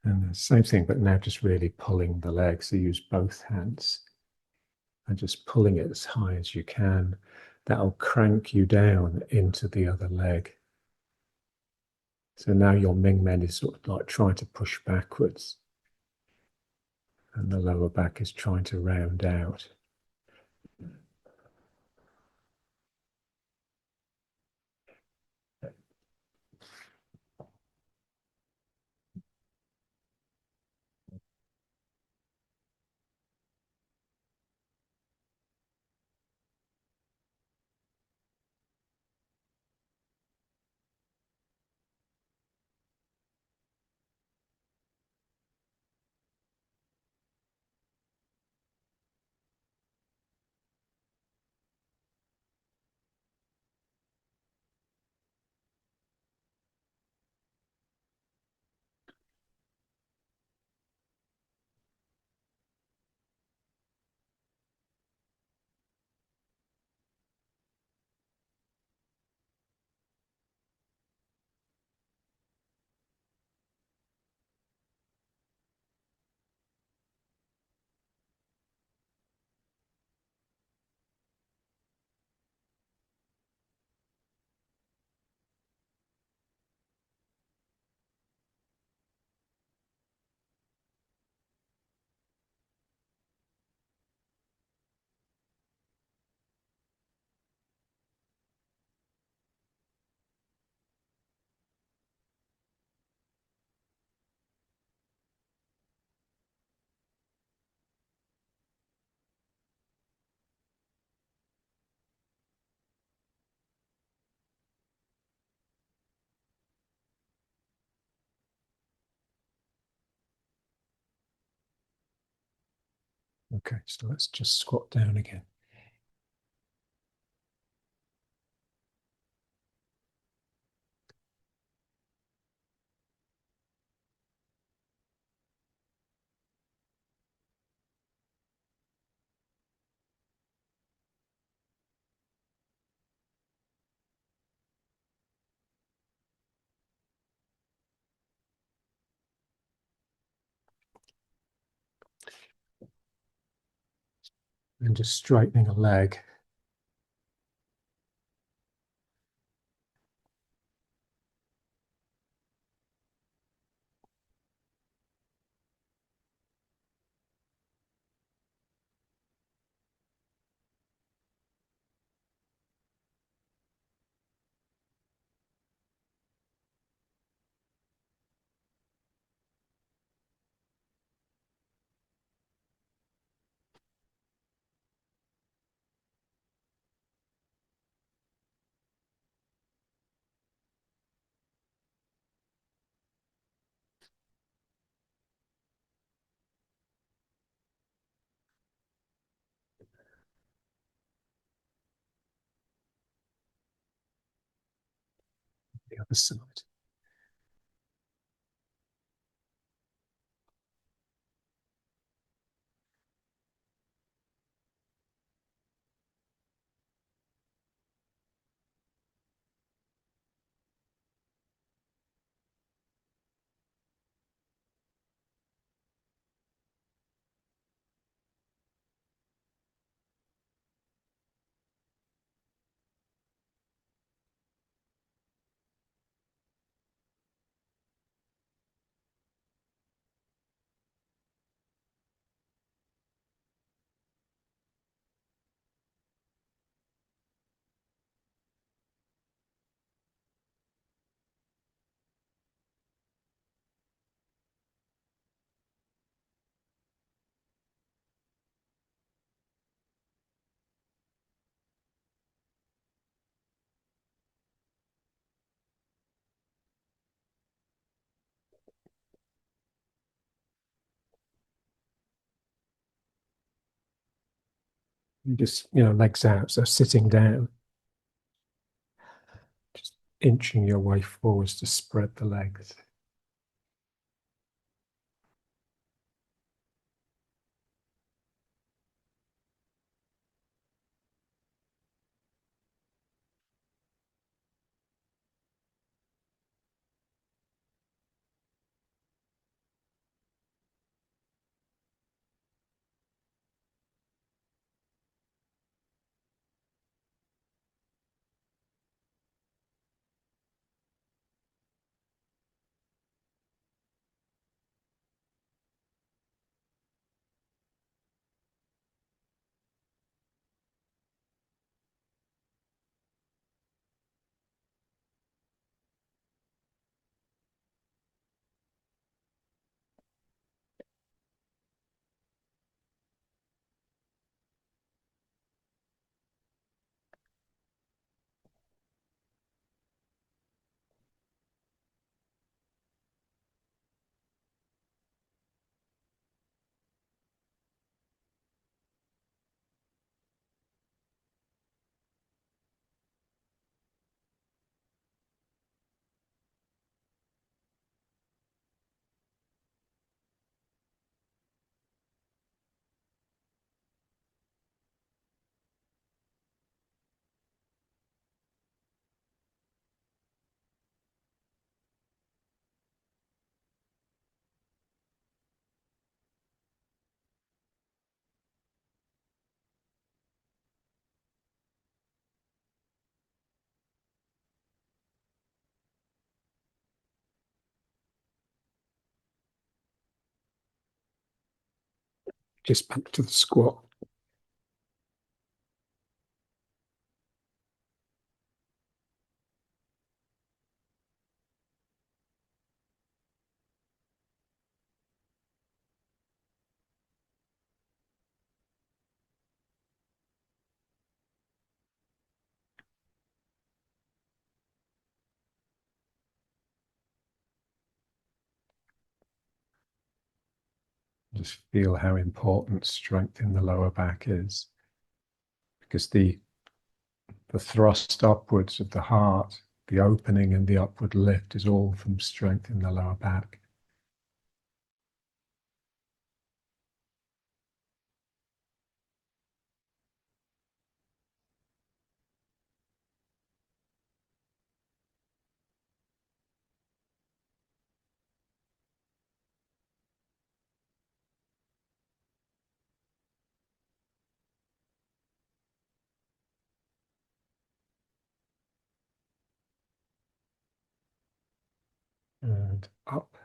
And the same thing, but now just really pulling the leg. So use both hands and just pulling it as high as you can. That'll crank you down into the other leg. So now your Ming Men is sort of like trying to push backwards. And the lower back is trying to round out. Okay, so let's just squat down again. And just straightening a leg. the other side. You just, legs out, so sitting down, just inching your way forwards to spread the legs. Just back to the squat. Just feel how important strength in the lower back is, because the thrust upwards of the heart, the opening and the upward lift is all from strength in the lower back. And up.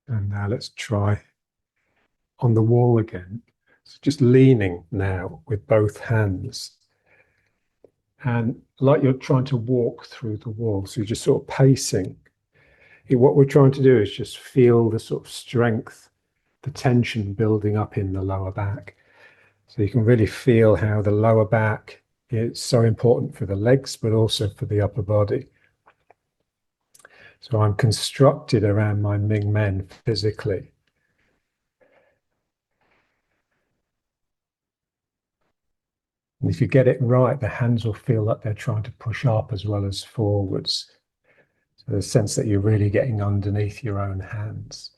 And now let's try on the wall again. So just leaning now with both hands. And like you're trying to walk through the wall. So you're just sort of pacing. What we're trying to do is just feel the sort of strength, the tension building up in the lower back. So you can really feel how the lower back is so important for the legs, but also for the upper body. So I'm constructed around my Ming Men physically. And if you get it right, the hands will feel like they're trying to push up as well as forwards. So the sense that you're really getting underneath your own hands.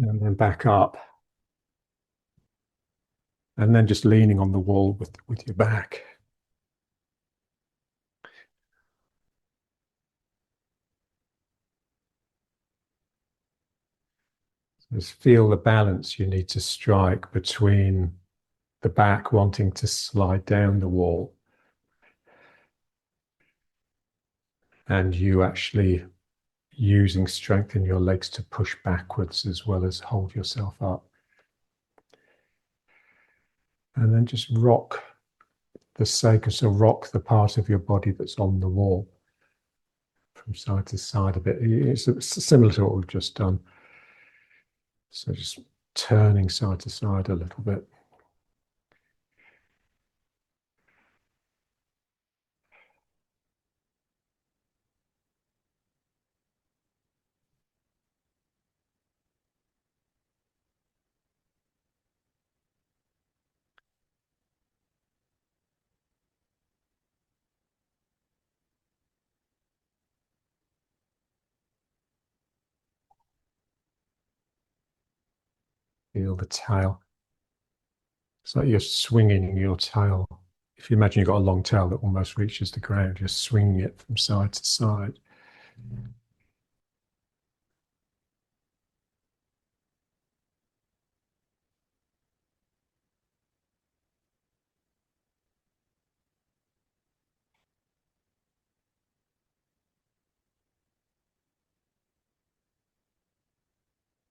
And then back up. And then just leaning on the wall with your back. Just feel the balance you need to strike between the back wanting to slide down the wall and you actually using strength in your legs to push backwards as well as hold yourself up. And then just rock the sacrum, so rock the part of your body that's on the wall from side to side a bit. It's similar to what we've just done. So just turning side to side a little bit. Feel the tail. It's like you're swinging your tail. If you imagine you've got a long tail that almost reaches the ground, you're swinging it from side to side.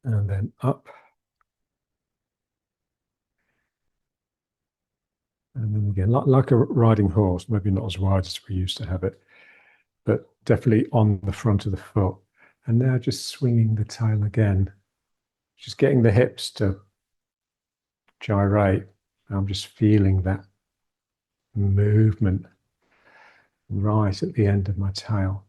And then up. And then again, like a riding horse, maybe not as wide as we used to have it, but definitely on the front of the foot. And now just swinging the tail again, just getting the hips to gyrate. I'm just feeling that movement right at the end of my tail.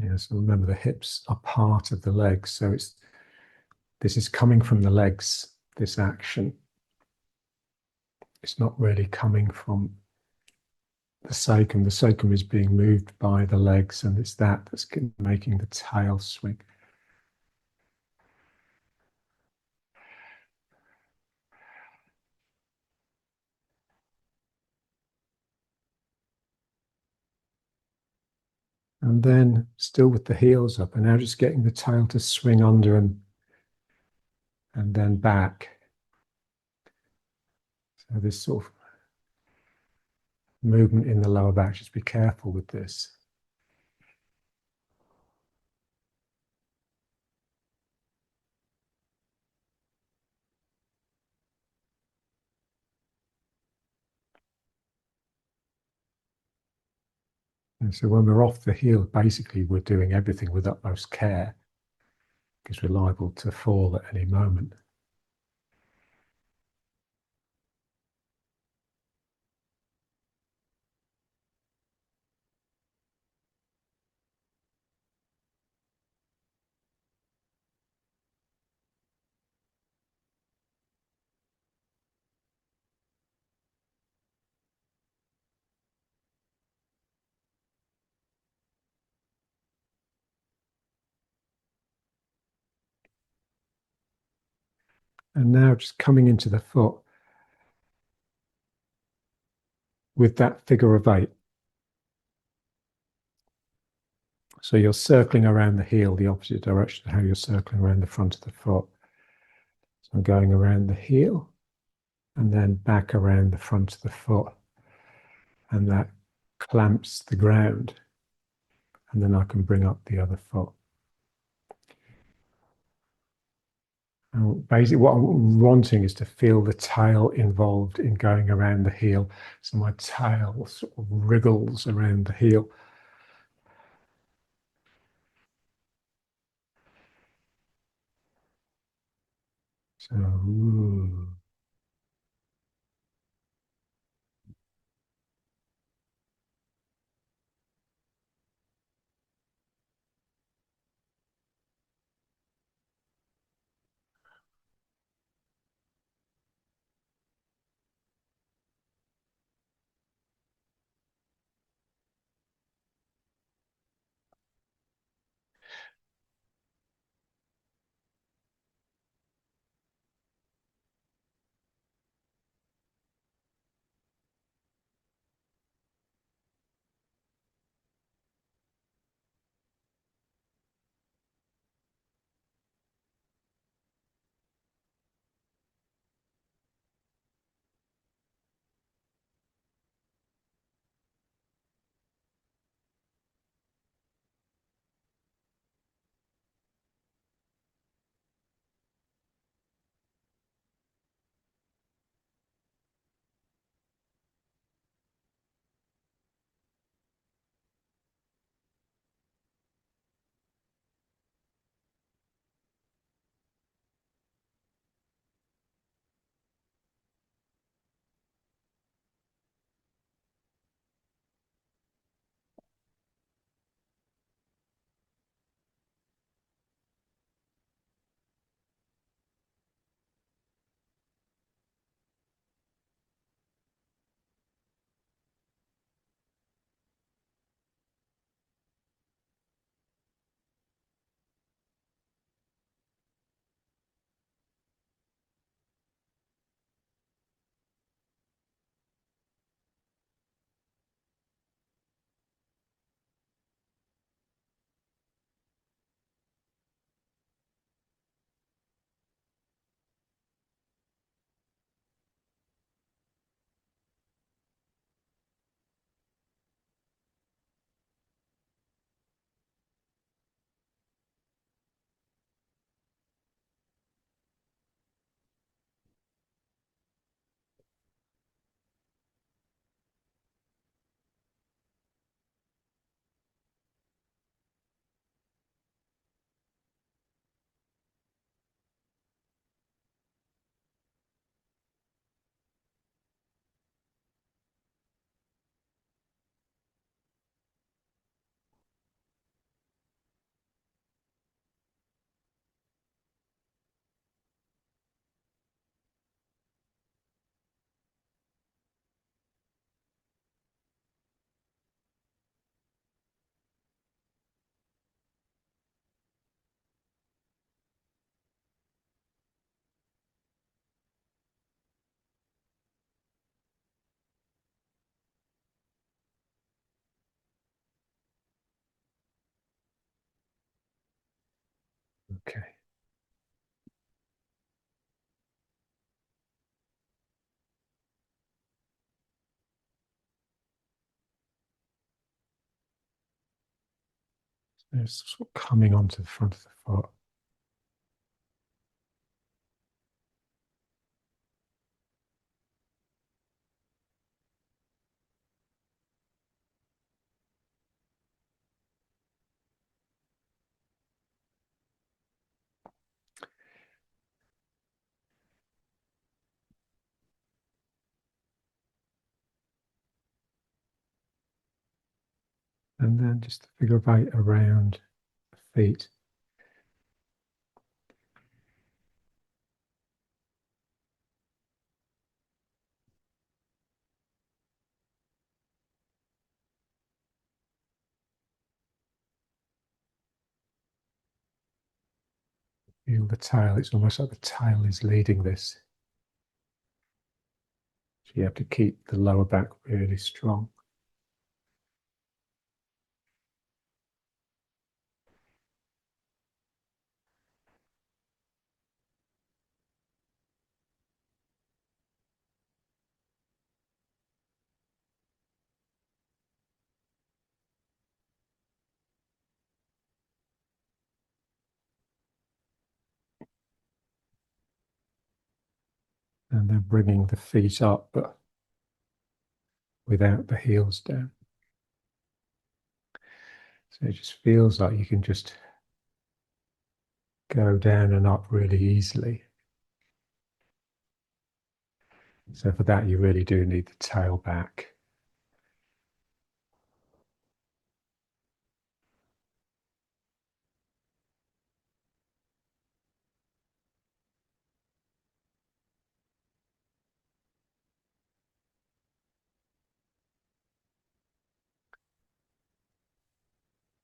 Yeah, so remember the hips are part of the legs. So this is coming from the legs, this action. It's not really coming from the sacrum. The sacrum is being moved by the legs, and it's that's making the tail swing. And then still with the heels up, and now just getting the tail to swing under and then back. So this sort of movement in the lower back, just be careful with this. And so when we're off the heel, basically we're doing everything with utmost care because we're liable to fall at any moment. And now just coming into the foot with that figure of 8. So you're circling around the heel, the opposite direction of how you're circling around the front of the foot. So I'm going around the heel and then back around the front of the foot. And that clamps the ground. And then I can bring up the other foot. And basically, what I'm wanting is to feel the tail involved in going around the heel. So my tail sort of wriggles around the heel. So, ooh. Okay. It's sort of coming onto the front of the foot. And then just figure out around the feet. Feel the tail. It's almost like the tail is leading this. So you have to keep the lower back really strong. And then bringing the feet up, but without the heels down. So it just feels like you can just go down and up really easily. So for that, you really do need the tail back.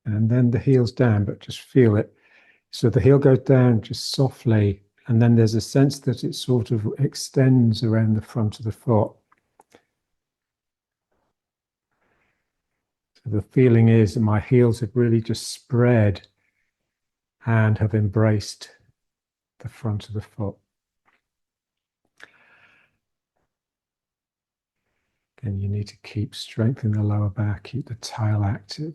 And then the heels down, but just feel it. So the heel goes down just softly, and then there's a sense that it sort of extends around the front of the foot. So the feeling is that my heels have really just spread and have embraced the front of the foot. Again, you need to keep strengthening the lower back, keep the tail active.